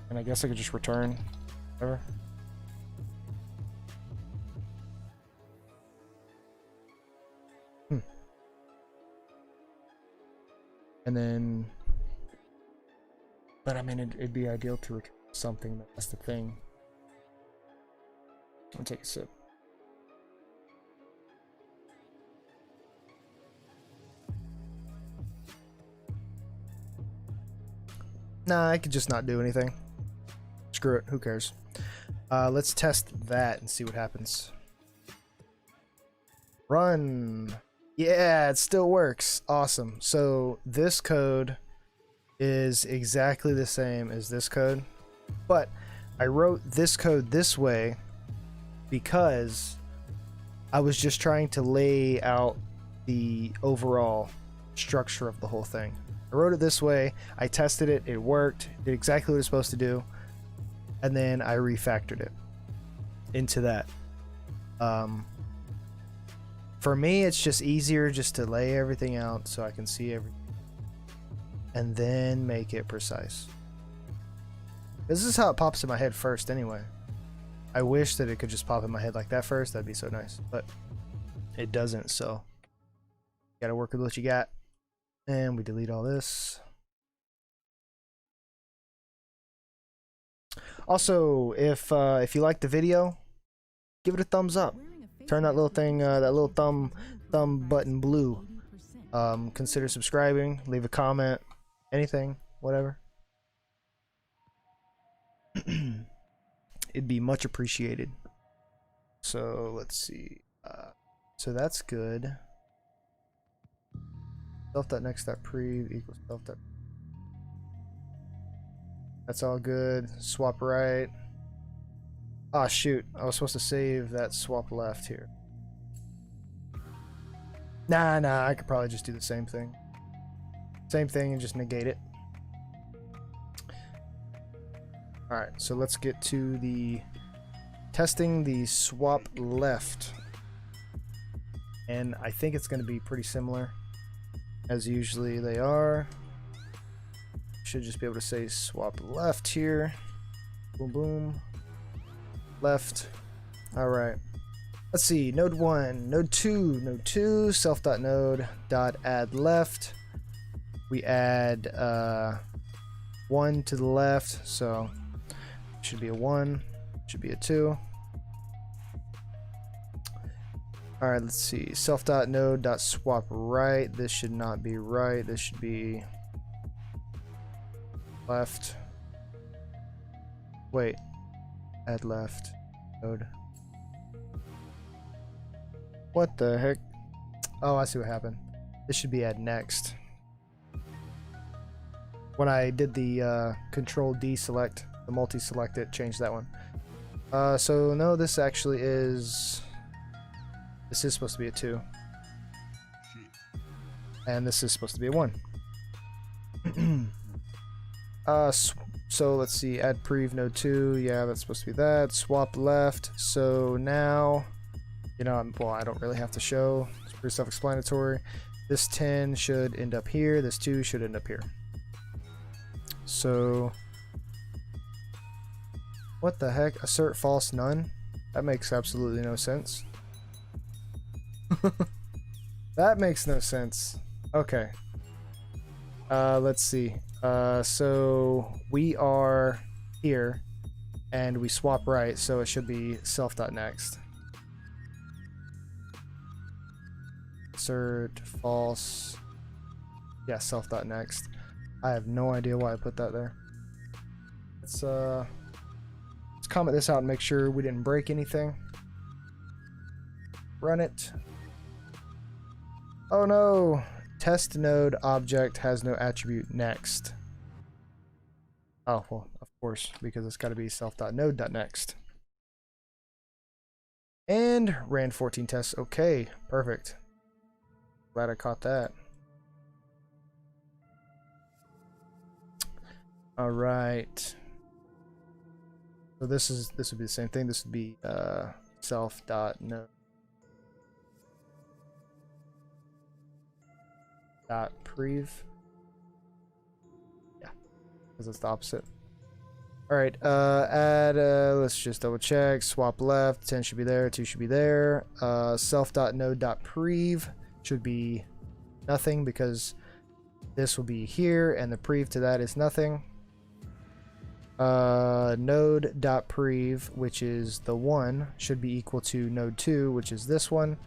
And I guess I could just return whatever. And then, but I mean, it'd be ideal to return something. That's the thing. I'll take a sip. Nah, I could just not do anything. Screw it, who cares? Let's test that and see what happens. Run! Yeah, it still works. Awesome. So this code is exactly the same as this code, but I wrote this code this way because I was just trying to lay out the overall structure of the whole thing. I wrote it this way, I tested it, it worked, did exactly what it's supposed to do, and then I refactored it into that. For me, it's just easier just to lay everything out so I can see everything and then make it precise. This is how it pops in my head first anyway. I wish that it could just pop in my head like that first, that'd be so nice, but it doesn't, so you gotta work with what you got. And we delete all this. Also, if you like the video, give it a thumbs up. Turn that little thing, that little thumb button blue. Consider subscribing. Leave a comment. Anything, whatever. It'd be much appreciated. So let's see. So that's good. Self.next.prev equals self. That's all good. Swap right. Ah, shoot. I was supposed to save that swap left here. Nah, I could probably just do the same thing. Same thing and just negate it. Alright, so let's get to the testing the swap left. And I think it's going to be pretty similar as usually they are. Should just be able to say swap left here. Boom, boom. Left. Alright. Let's see. Node 1, node 2, node 2, self.node.add left. We add 1 to the left, so it should be a 1, should be a 2. Alright, let's see. Self.node.swap right. This should not be right. This should be left. Wait. Add left. Node. What the heck? Oh, I see what happened. This should be add next. When I did the Control D select, the multi-select, it changed that one. So no, this actually is... This is supposed to be a 2. And this is supposed to be a 1. So let's see, add prev node 2. Yeah, that's supposed to be that. Swap left. So now, you know, well, I don't really have to show. It's pretty self-explanatory. This 10 should end up here. This 2 should end up here. So, what the heck? Assert false none? That makes absolutely no sense. That makes no sense. Okay. Let's see. So we are here and we swap right, so it should be self.next. Assert false. Yeah, self.next. I have no idea why I put that there. Let's comment this out and make sure we didn't break anything. Run it. Oh no! Test node object has no attribute next. Oh, well, of course, because it's got to be self.node.next. And ran 14 tests. Okay, perfect. Glad I caught that. All right. So this would be the same thing. This would be self.node. .prev. Yeah, because it's the opposite. All right, add, let's just double check. Swap left, 10 should be there, 2 should be there. Self.node.prev should be nothing because this will be here and the prev to that is nothing. Node.prev, which is the 1, should be equal to node 2, which is this one.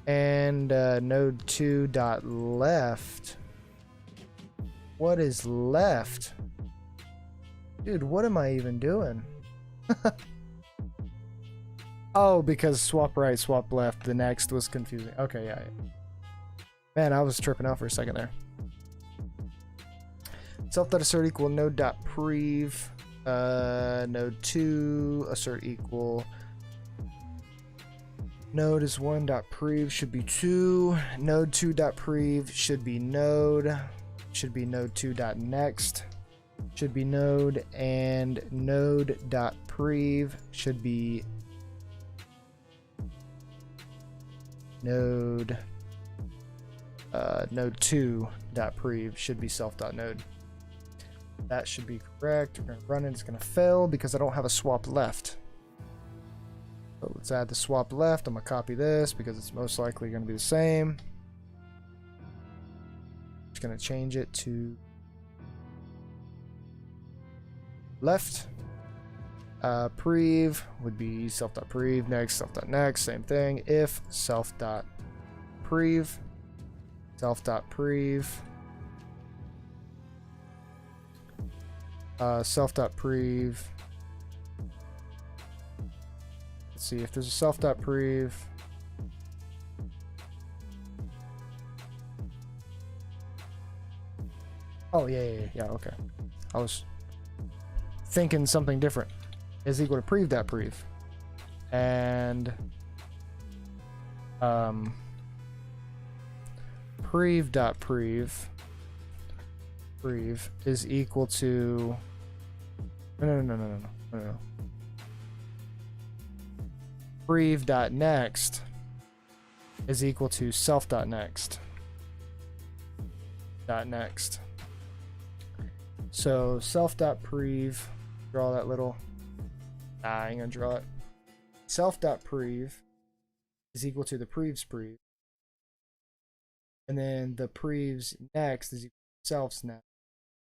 And node 2.left. What is left? Dude, what am I even doing? Oh, because swap right, swap left, the next was confusing. Okay, yeah. Man, I was tripping out for a second there. Self.assert equal node.prev. Node 2 assert equal node is 1.prev should be 2. Node 2.prev should be node. Should be node 2.next. Should be node, and node.prev should be node. Node 2.prev should be self.node. That should be correct. We're gonna run it. It's gonna fail because I don't have a swap left. So let's add the swap left. I'm gonna copy this because it's most likely gonna be the same. Just gonna change it to left. Prev would be self.prev, next, self.next, same thing. If self.prev, self.prev, self.prev. Let's see if there's a self.prev. Oh, yeah, okay. I was thinking something different. Is equal to prev.prev. And prev.prev prev is equal to no. Prev.next is equal to self.next. .next. So self.prev, draw that little. I ain't gonna draw it. Self.prev is equal to the prev's prev. And then the prev's next is equal to self's next.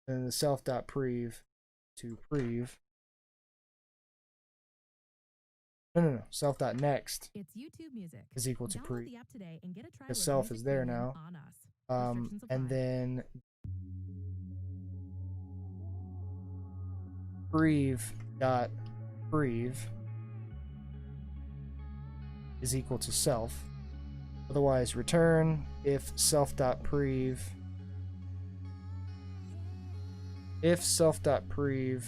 And then the self.prev to prev. No. Self.next It's YouTube music. is equal to Download prev. the app today and get a try The with self Music is there Premium now. on us. Restrictions And apply. then prev dot prev is equal to self. Otherwise, return if self dot prev if self dot prev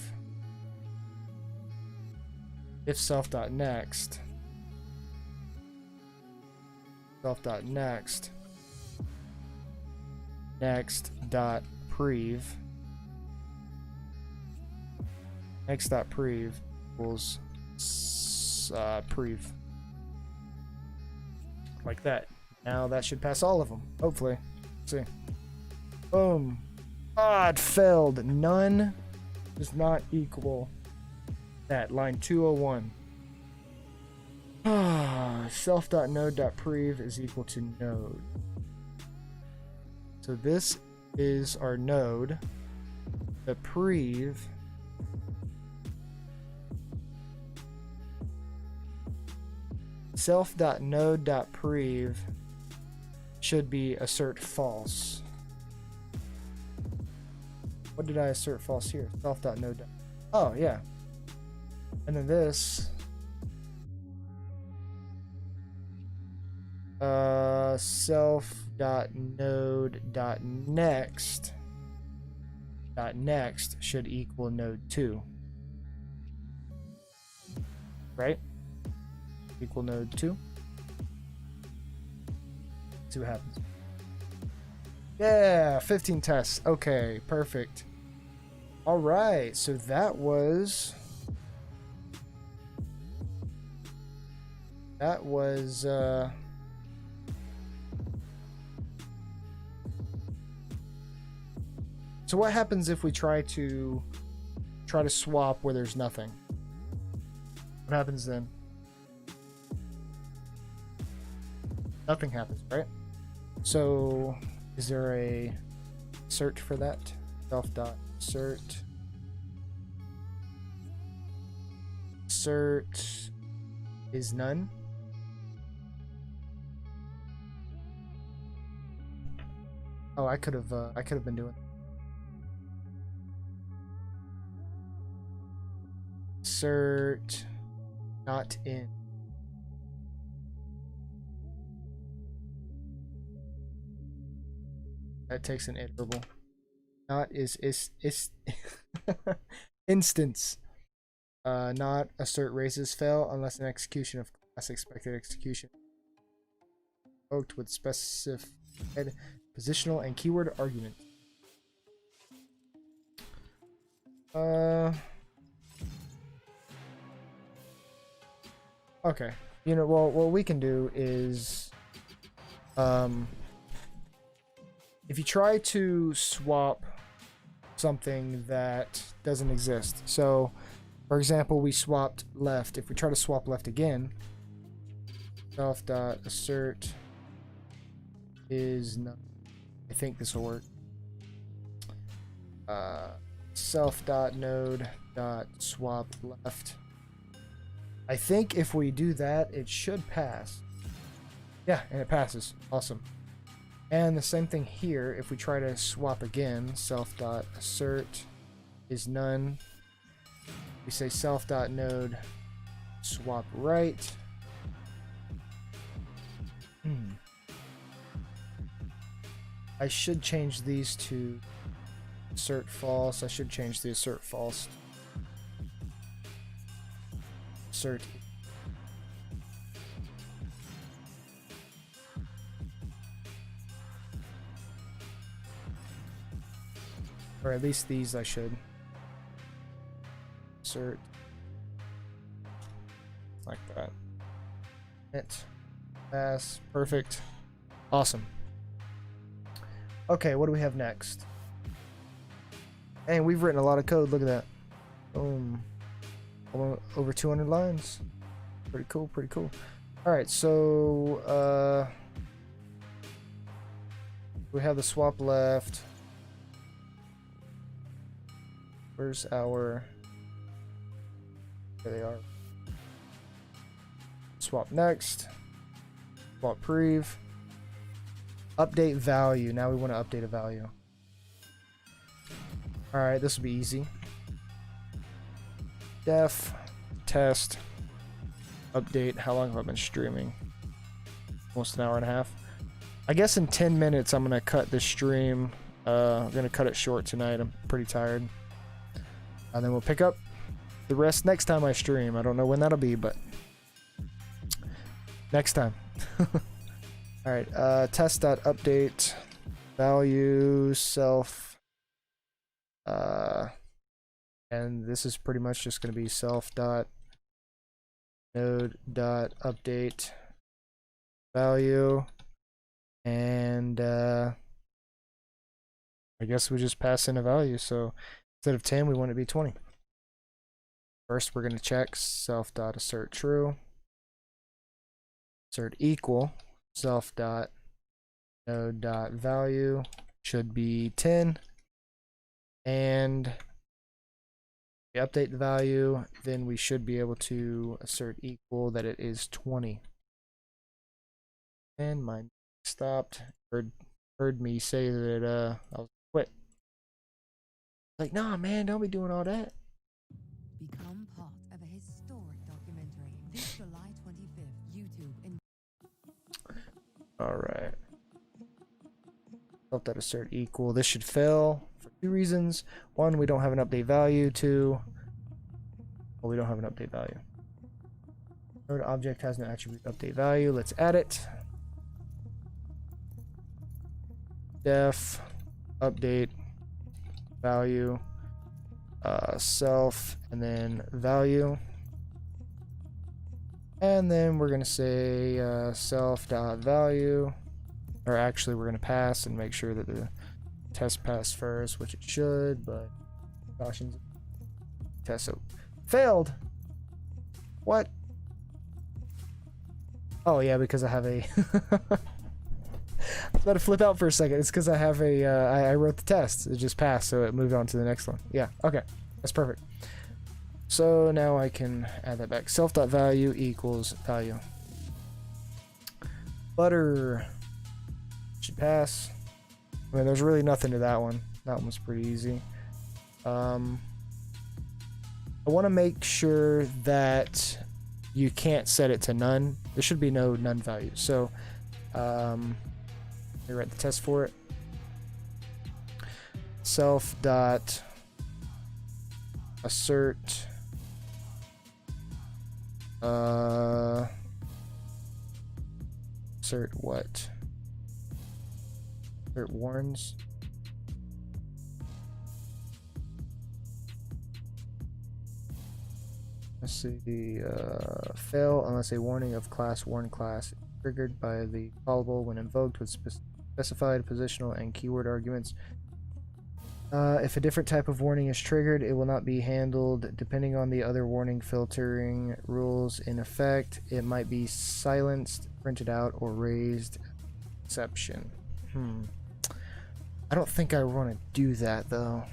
if self dot next self dot next next dot prev next dot prev equals prev, like that. Now that should pass all of them, hopefully. Let's see. Boom. Ah, it failed. None does not equal that. Line 201. Self.node.prev is equal to node. So this is our node. The prev self.node.prev should be assert false. What did I assert false here? Self.node. Oh, yeah. And then this self.node.next should equal node 2. Right? Equal node 2. See what happens. Yeah, 15 tests. Okay, perfect. All right, so that was so what happens if we try to swap where there's nothing? What happens then? Nothing happens, right? So is there a search for that? Self.assert. Assert is none. Oh, I could have been doing. Assert not in. That takes an iterable. Not is instance. Not assert raises fail unless an execution of class expected execution invoked with specified positional and keyword argument. Okay. You know, well, what we can do is if you try to swap something that doesn't exist. So, for example, we swapped left. If we try to swap left again, self.assert is not. I think this will work. Self.node.swap left. I think if we do that, it should pass. Yeah, and it passes. Awesome. And the same thing here, if we try to swap again, self.assert is none. We say self.node swap right. I should change these to assert false. I should change the assert false. Assert. Or at least these I should. Assert. Like that. Hit. Pass. Perfect. Awesome. Okay, what do we have next? Hey, we've written a lot of code. Look at that. Boom. Over 200 lines. Pretty cool, pretty cool. Alright, so we have the swap left. Where's our... There they are. Swap next. Swap prev. Update value. Now we want to update a value. Alright, this will be easy. def test update. How long have I been streaming? Almost an hour and a half. I guess in 10 minutes I'm gonna cut the stream. I'm gonna cut it short tonight. I'm pretty tired. And then we'll pick up the rest next time I stream. I don't know when that'll be, but next time. Alright, test.update value self. And this is pretty much just going to be self.node.update value. And I guess we just pass in a value. So instead of 10, we want it to be 20. First, we're going to check self.assert true. Assert equal self.node.value should be 10. And we update the value, then we should be able to assert equal that it is 20. And my stopped. Heard me say that I was quit. Like, nah, man, don't be doing all that. Become part of a historic documentary this July 25th. YouTube and All right. Self.assert equal. This should fail for two reasons. One, we don't have an update value. Two, well, we don't have an update value. Node object has no attribute update value. Let's add it. Def update value self and then value, and then we're gonna say self.value, or actually we're gonna pass and make sure that the test passed first, which it should, but cautions test. So failed. What? Oh yeah, because I have a I was about to flip out for a second. It's because I have a I wrote the test. It just passed, so it moved on to the next one. Yeah, okay, that's perfect. So now I can add that back. Self.value equals value. Butter should pass. I mean, there's really nothing to that one. That one was pretty easy. I want to make sure that you can't set it to none. There should be no none value. So let me write the test for it. Self.assert assert what? Assert warns. Let's see. Fail unless a warning of class warn class triggered by the callable when invoked with specified positional and keyword arguments. If a different type of warning is triggered, it will not be handled depending on the other warning filtering rules in effect. It might be silenced, printed out, or raised exception. I don't think I want to do that though.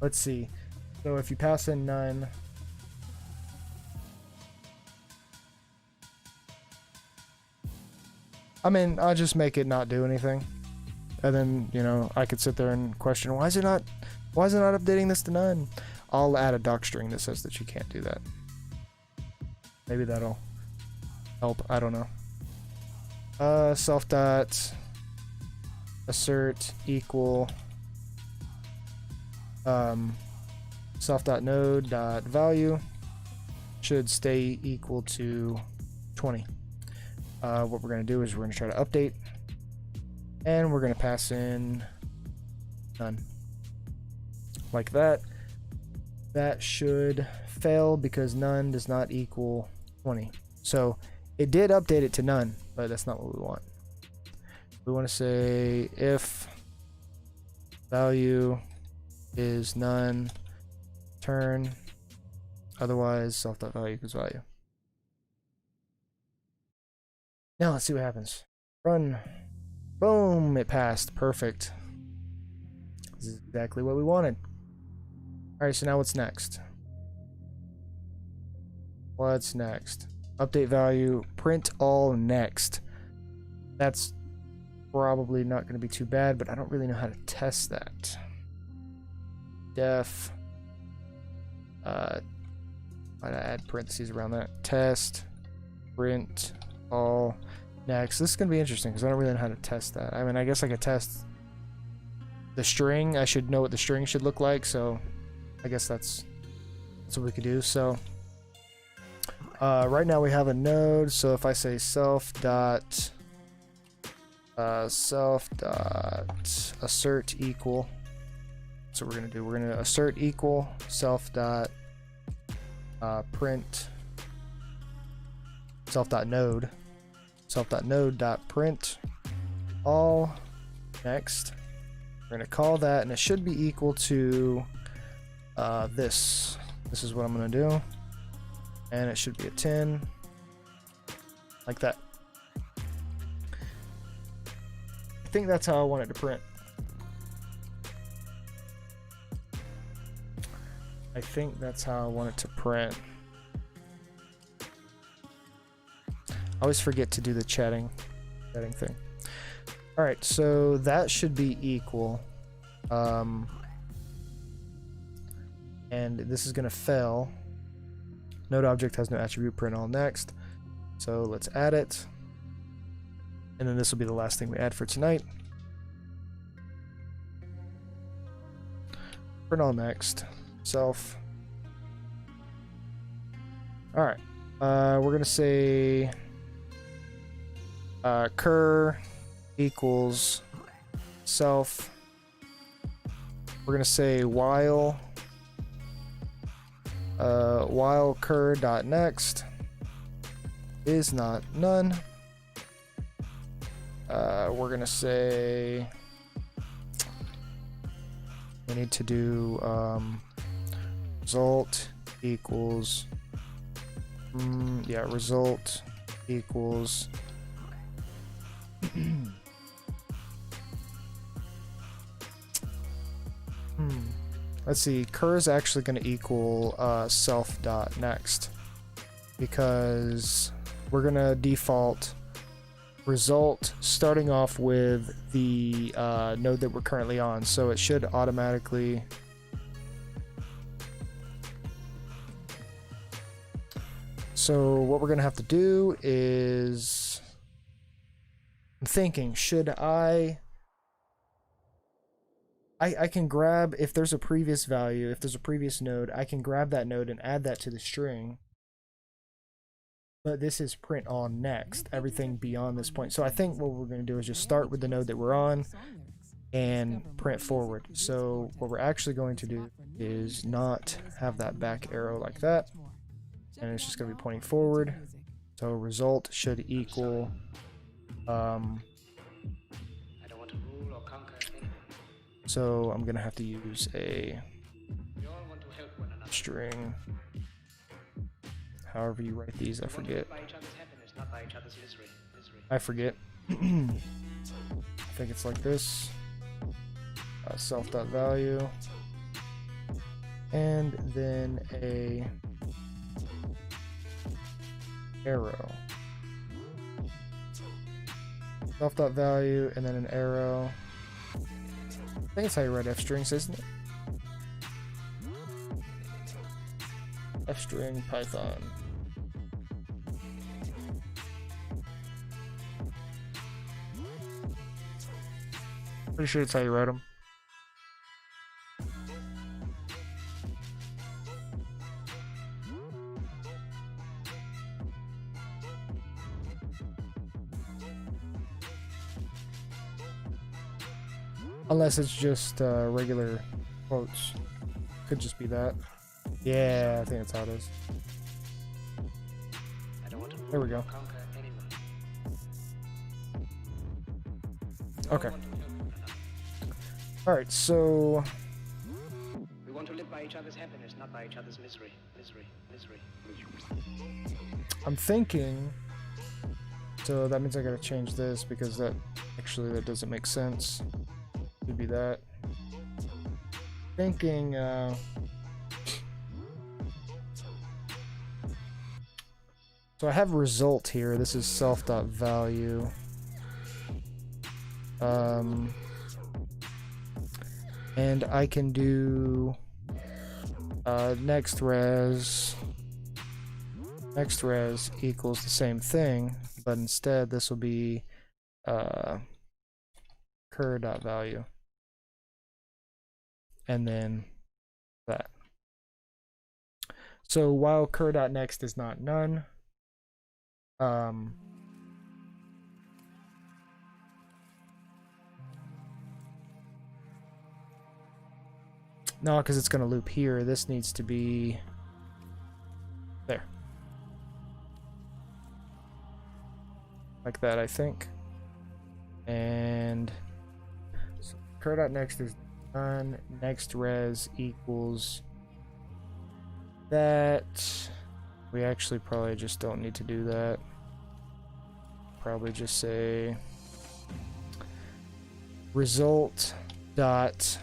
Let's see. So if you pass in none, I mean, I'll just make it not do anything. And then, you know, I could sit there and question, why is it not updating this to none? I'll add a doc string that says that you can't do that. Maybe that'll help. I don't know. Self.assert equal self.node.value should stay equal to 20. What we're going to do is we're going to try to update, and we're going to pass in none. Like that. That should fail because none does not equal 20. So it did update it to none, but that's not what we want. We want to say if value is none, turn, otherwise self.value equals value. Now let's see what happens. Run. Boom, it passed. Perfect. This is exactly what we wanted. Alright, so now what's next? What's next? Update value, print all next. That's probably not going to be too bad, but I don't really know how to test that. Def Might add parentheses around that. Test, print, all, next. This is gonna be interesting because I don't really know how to test that. I mean, I guess I could test the string. I should know what the string should look like, so I guess that's what we could do. So right now we have a node, so if I say self dot assert equal, so we're gonna do, we're gonna assert equal self dot print self dot node dot print all, next. We're gonna call that, and it should be equal to this is what I'm gonna do, and it should be a 10 like that. I think that's how I want it to print. I think that's how I want it to print. I always forget to do the chatting thing. All right, so that should be equal, and this is gonna fail. Node object has no attribute, print all, next. So let's add it, and then this will be the last thing we add for tonight. Print all, next. Self. All right, we're gonna say cur equals self. We're gonna say while cur dot next is not none. We're gonna say we need to do result equals result equals let's see, cur is actually going to equal self dot next, because we're going to default result starting off with the node that we're currently on, so it should automatically so what we're going to have to do is, I'm thinking, should I can grab, if there's a previous value, if there's a previous node, I can grab that node and add that to the string. But this is print on next, everything beyond this point. So I think what we're going to do is just start with the node that we're on and print forward. So what we're actually going to do is not have that back arrow like that, and it's just going to be pointing forward. So result should equal so I'm gonna have to use a string, however you write these, I forget. I think it's like this. Self.value, and then a arrow. Self.value, and then an arrow. I think it's how you write f-strings, isn't it? F-string Python. Pretty sure it's how you write them. Unless it's just regular quotes. Could just be that. Yeah, I think that's how it is. There we go. Okay. Alright, so we want to live by each other's happiness, not by each other's misery. I'm thinking, so that means I gotta change this, because that doesn't make sense. Could be that. Thinking so I have result here. This is self.value. And I can do next res equals the same thing, but instead this will be cur.value, and then that. So while cur.next is not none, no, because it's going to loop here. This needs to be there. Like that, I think. And so cur.next is none. Next res equals that. We actually probably just don't need to do that. Probably just say result dot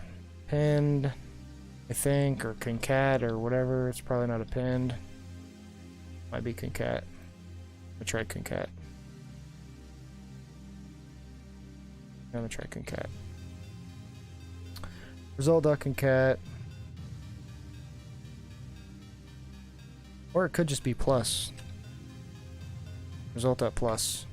append, I think, or concat or whatever. It's probably not append. Might be concat. I'm gonna try concat. I'm gonna try concat. Result.concat. Or it could just be plus. Result.plus.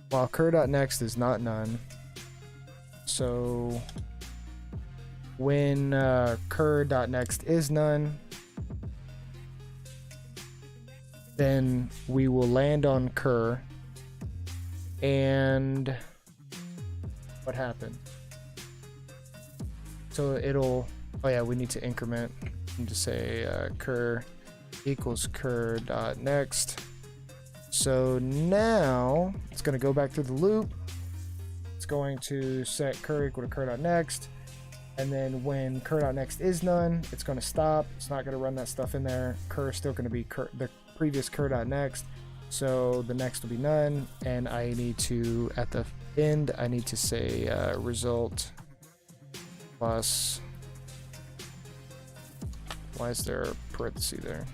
While cur.next is not none. So when cur.next is none, then we will land on cur. And what happened? So it'll, oh yeah, we need to increment and to say cur equals cur.next. So now it's going to go back through the loop. It's going to set cur equal to cur.next. And then when cur.next is none, it's going to stop. It's not going to run that stuff in there. Cur is still going to be the previous cur.next. So the next will be none. And I need to, at the end, I need to say result plus. Why is there a parenthesis there?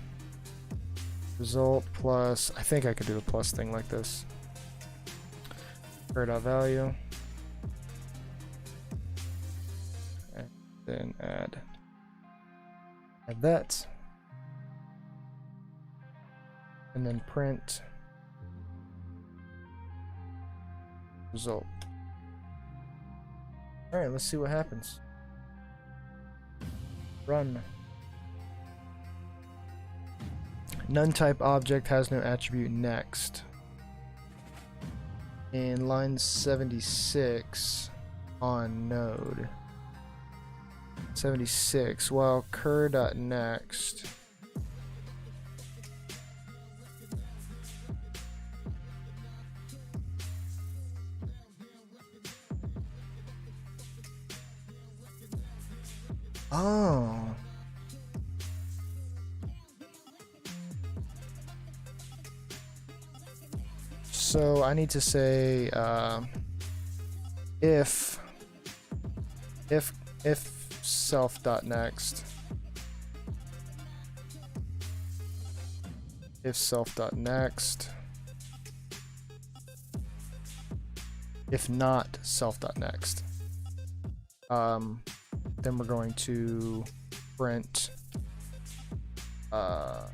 Result plus, I think I could do a plus thing like this. Cur.value. And then add that. And then print result. Alright, let's see what happens. Run. None type object has no attribute next. In line 76 on node. 76, while cur.next. Oh. So I need to say if self.next, if self.next, if not self.next, then we're going to print that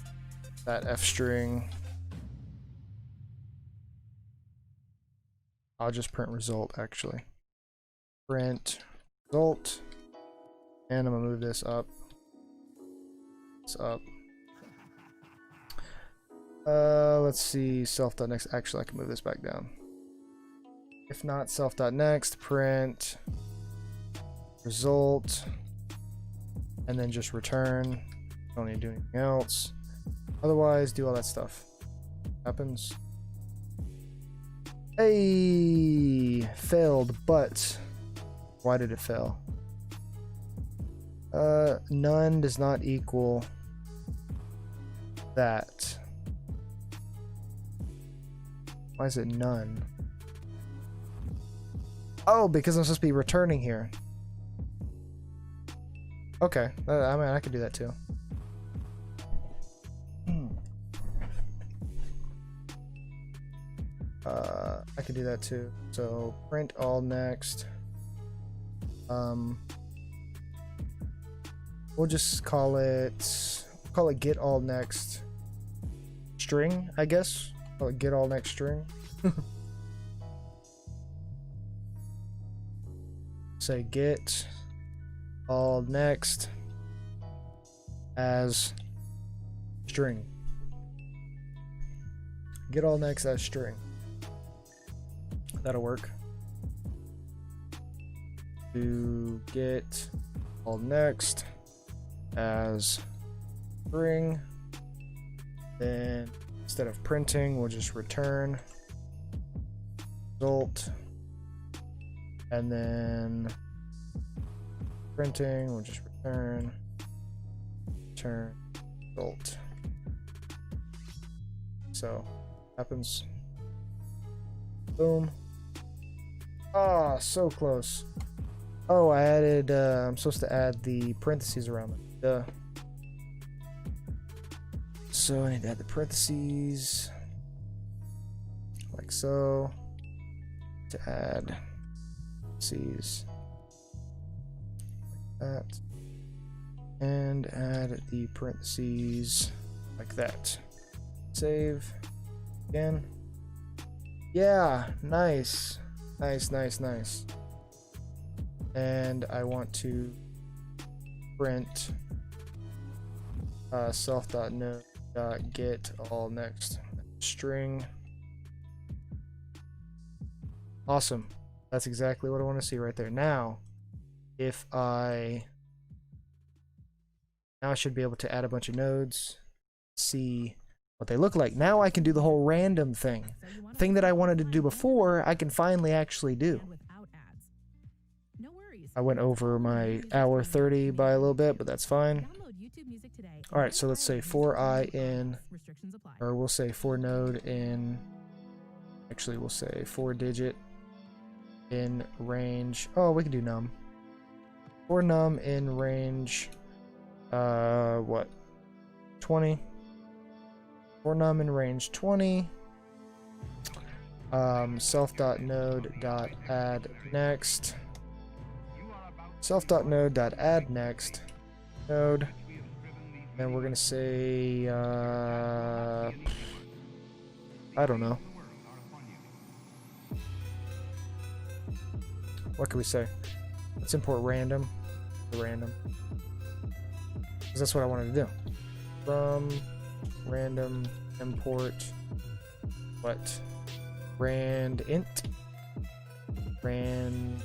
f string. I'll just print result actually. Print result. And I'm gonna move this up. It's up. Let's see, self.next. Actually, I can move this back down. If not self.next, print result. And then just return. Don't need to do anything else. Otherwise, do all that stuff. Happens. Hey, failed, but why did it fail? None does not equal that. Why is it none? Oh, because I'm supposed to be returning here. Okay, I mean, I could do that too. I could do that too. So print all next. We'll just call it get all next string, I guess. Call it get all next string. Say get all next as string. Get all next as string. That'll work. To get all next as string. Then instead of printing, we'll just return result. And then printing, we'll just return result. So happens. Boom. Ah, so close. Oh, I added, I'm supposed to add the parentheses around it. Duh. So I need to add the parentheses. Like so. To add parentheses. Like that. And add the parentheses like that. Save. Again. Yeah, nice. Nice. And I want to print self.node.get all next string. Awesome. That's exactly what I want to see right there. Now I should be able to add a bunch of nodes, see what they look like. Now I can do the whole random thing. The thing that I wanted to do before, I can finally actually do. I went over my hour 30 by a little bit, but that's fine. Alright, so let's say for I in, or we'll say for node in, actually we'll say for digit in range, oh, we can do num. For num in range, what, 20? For num in range 20, self.node.add next, self.node.add next node, and we're gonna say I don't know, what can we say? Let's import random, because that's what I wanted to do. From random import what? Rand int rand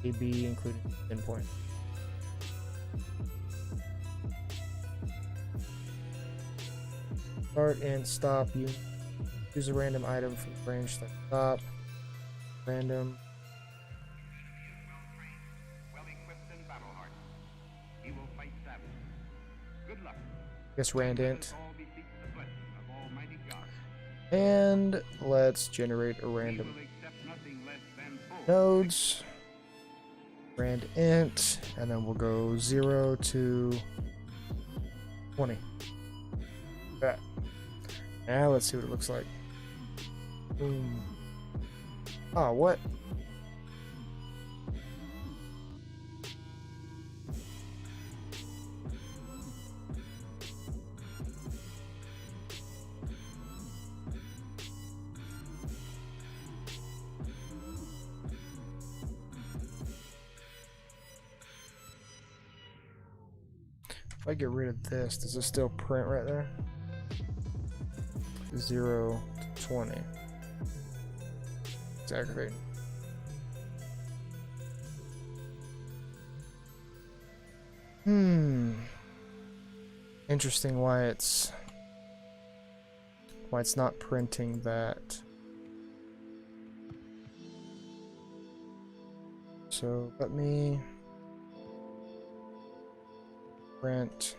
ab including endpoint. Start and stop. You use a random item from the range. Stop. Random. Guess rand int. And let's generate a random nodes. Rand int, and then we'll go 0 to 20. That. Now let's see what it looks like. Boom. Oh, what? If I get rid of this, does it still print right there? 0 to 20. It's aggravating. Interesting why it's not printing that. So let me print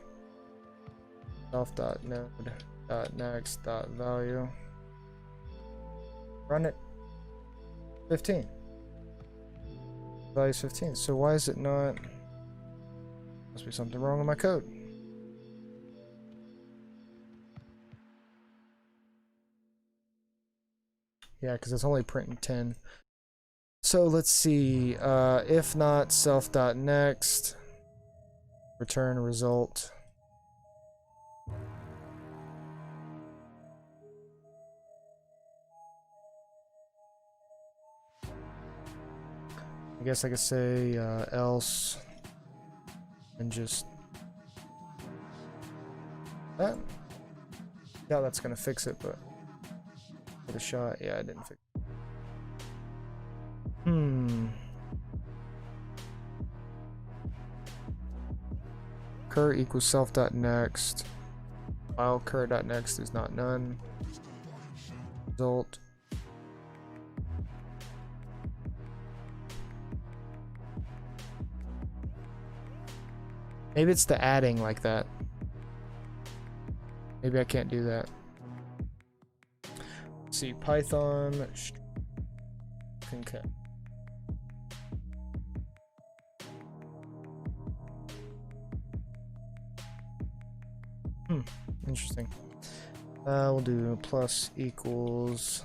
self.node.next.value. Run it. 15. Value's 15. So why is it not? Must be something wrong with my code. Yeah, because it's only printing 10. So let's see, if not self.next, return a result. I guess I could say else and just that. Yeah, that's gonna fix it, but for the shot, yeah, I didn't fix it. Cur equals self.next. While cur.next is not none. Result. Maybe it's the adding like that. Maybe I can't do that. Let's see, Python concat. Interesting. We'll do plus equals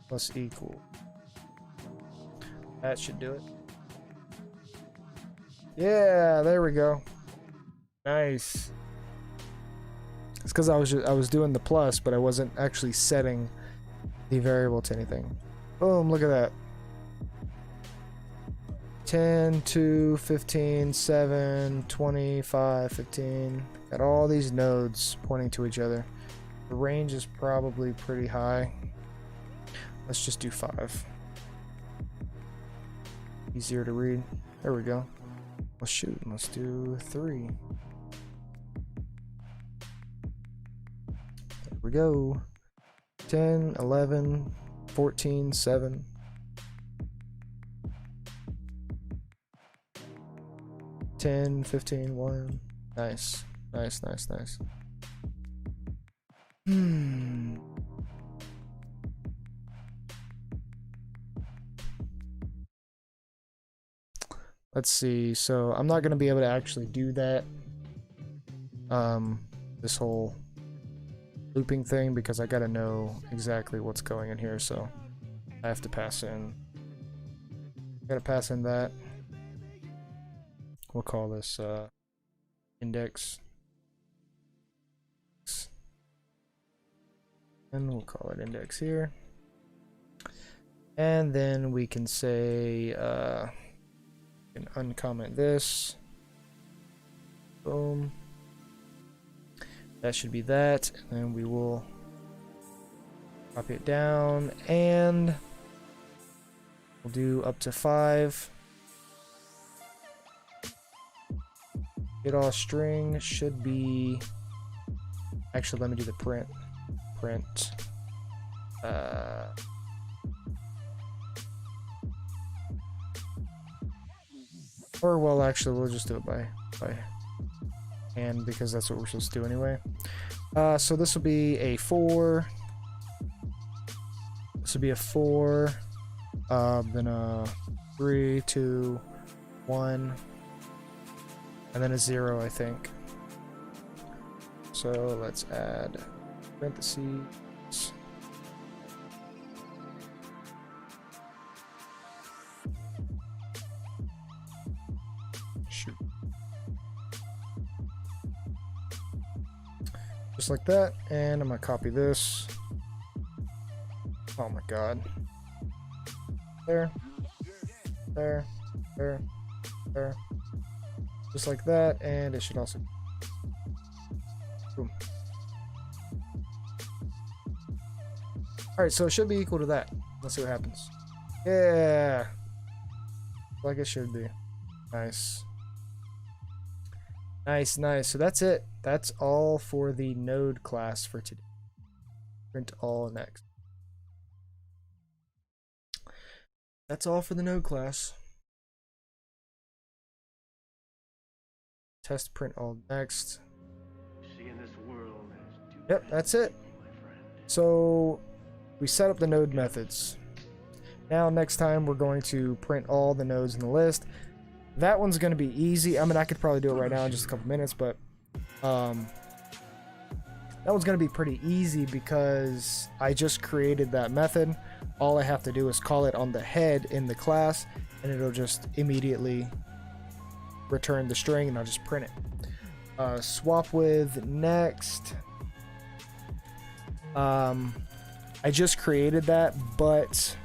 plus equal. That should do it. Yeah, there we go. Nice. It's because I was doing the plus, but I wasn't actually setting the variable to anything. Boom! Look at that. 10, 2, 15, 7, 25, 15. Got all these nodes pointing to each other. The range is probably pretty high. Let's just do 5. Easier to read. There we go. Well, shoot, let's do 3. There we go. 10, 11, 14, 7. 10, 15, 1. Nice. Nice, nice, nice. Let's see. So I'm not going to be able to actually do that. This whole looping thing, because I got to know exactly what's going in here. So I have to pass in. Got to pass in that. We'll call this index. And we'll call it index here. And then we can say, can uncomment this. Boom. That should be that. And then we will copy it down. And we'll do up to 5. Get all string should be. Actually, let me do the print. Print. Or well, actually, we'll just do it by hand because that's what we're supposed to do anyway. So this will be a 4. This will be a 4. Then a 3, 2, 1, and then a 0, I think. So let's add parentheses. Shoot. Just like that, and I'm gonna copy this. Oh my god. There. There. There. There. Just like that, and it should also. Boom. Alright, so it should be equal to that. Let's see what happens. Yeah! Like it should be. Nice. Nice, nice. So that's it. That's all for the node class for today. Print all next. That's all for the node class. Test print all next. Yep, that's it. So we set up the node methods. Now next time we're going to print all the nodes in the list. That one's going to be easy. I mean, I could probably do it right now in just a couple minutes, but that one's going to be pretty easy because I just created that method. all I have to do is call it on the head in the class, and it'll just immediately return the string, and I'll just print it. Swap with next. I just created that, but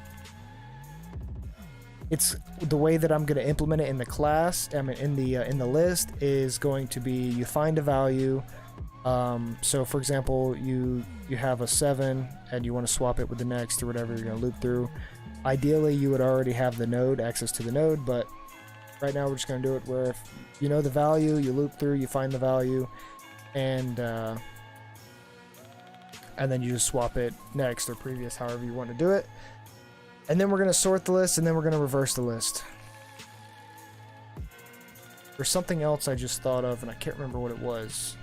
it's the way that I'm going to implement it in the class. I mean, in the list is going to be you find a value. So for example, you have a 7 and you want to swap it with the next or whatever you're going to loop through. Ideally, you would already have the node, access to the node, but right now we're just going to do it where if you know the value, you loop through, you find the value, and then you just swap it next or previous, however you want to do it. And then we're going to sort the list, and then we're going to reverse the list. There's something else I just thought of, and I can't remember what it was.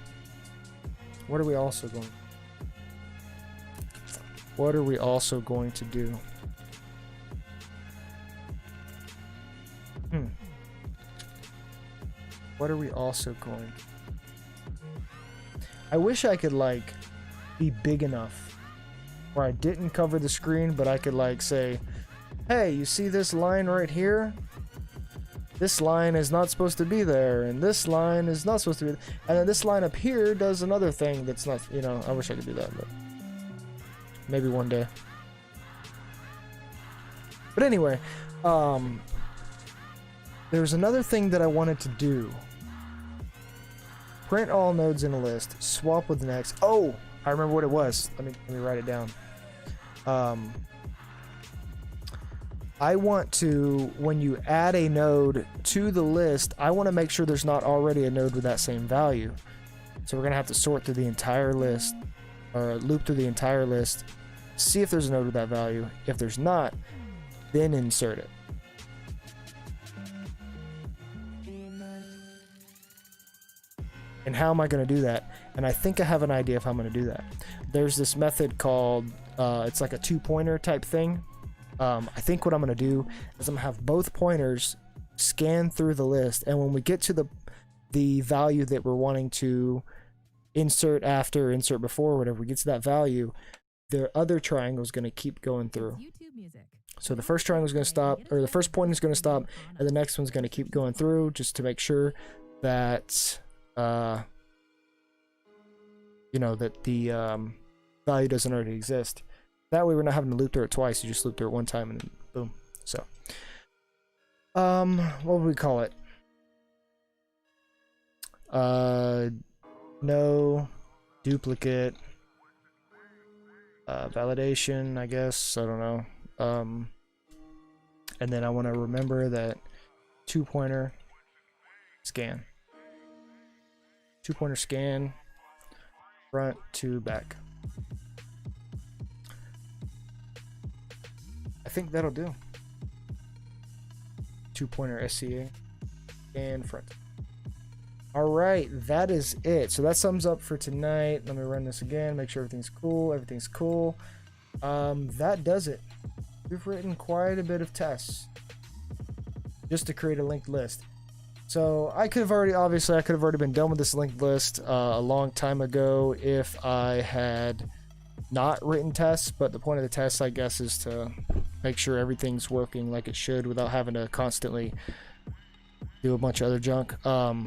What are we also going to do? What are we also going? I wish I could like be big enough where I didn't cover the screen, but I could like say, hey, you see this line right here? This line is not supposed to be there, and this line is not supposed to be there. And then this line up here does another thing that's not, you know, I wish I could do that, but maybe one day. But anyway, there's another thing that I wanted to do. Print all nodes in a list, swap with the next. Oh, I remember what it was. Let me write it down. I want to, when you add a node to the list, I want to make sure there's not already a node with that same value. So we're going to have to sort through the entire list, or loop through the entire list, see if there's a node with that value. If there's not, then insert it. And how am I going to do that? And I think I have an idea of how I'm going to do that. There's this method called, it's like a 2-pointer type thing. I think what I'm going to do is I'm going to have both pointers scan through the list, and when we get to the value that we're wanting to insert after, insert before, whatever, we get to that value, the other triangle is going to keep going through. So the first triangle is going to stop, or the first pointer is going to stop, and the next one's going to keep going through, just to make sure that you know, that the value doesn't already exist. That way we're not having to loop through it twice. You just loop through it one time and then boom. So what would we call it? No duplicate validation, I guess. I don't know. And then I want to remember that 2-pointer scan. 2-pointer scan, front to back. I think that'll do. 2-pointer SCA and front. All right, that is it. So that sums up for tonight. Let me run this again, make sure everything's cool. Everything's cool. That does it. We've written quite a bit of tests just to create a linked list. So I could have already, obviously I could have already been done with this linked list a long time ago if I had not written tests, but the point of the tests, I guess, is to make sure everything's working like it should without having to constantly do a bunch of other junk. For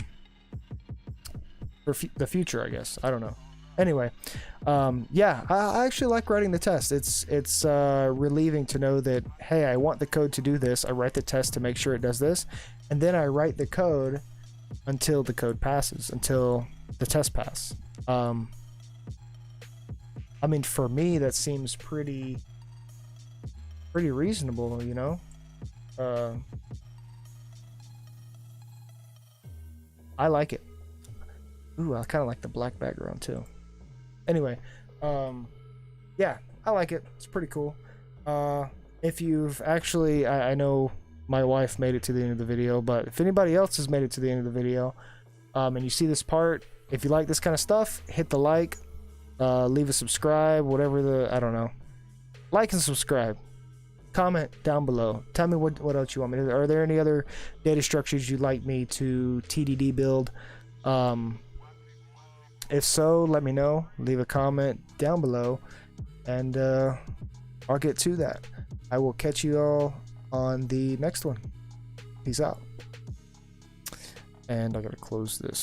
the future, I guess. I don't know. Anyway, yeah, I actually like writing the test. It's relieving to know that, hey, I want the code to do this. I write the test to make sure it does this, and then I write the code until the code passes, until the test pass. I mean, for me, that seems pretty reasonable, you know. I like it. Ooh, I kind of like the black background too. Anyway, yeah, I like it. It's pretty cool. If you've actually, I know my wife made it to the end of the video, but if anybody else has made it to the end of the video, and you see this part, if you like this kind of stuff, hit the like, leave a subscribe, whatever I don't know. Like and subscribe. Comment down below. Tell me what else you want me to do. Are there any other data structures you'd like me to TDD build? If so, let me know. Leave a comment down below, and I'll get to that. I will catch you all on the next one. Peace out. And I gotta close this.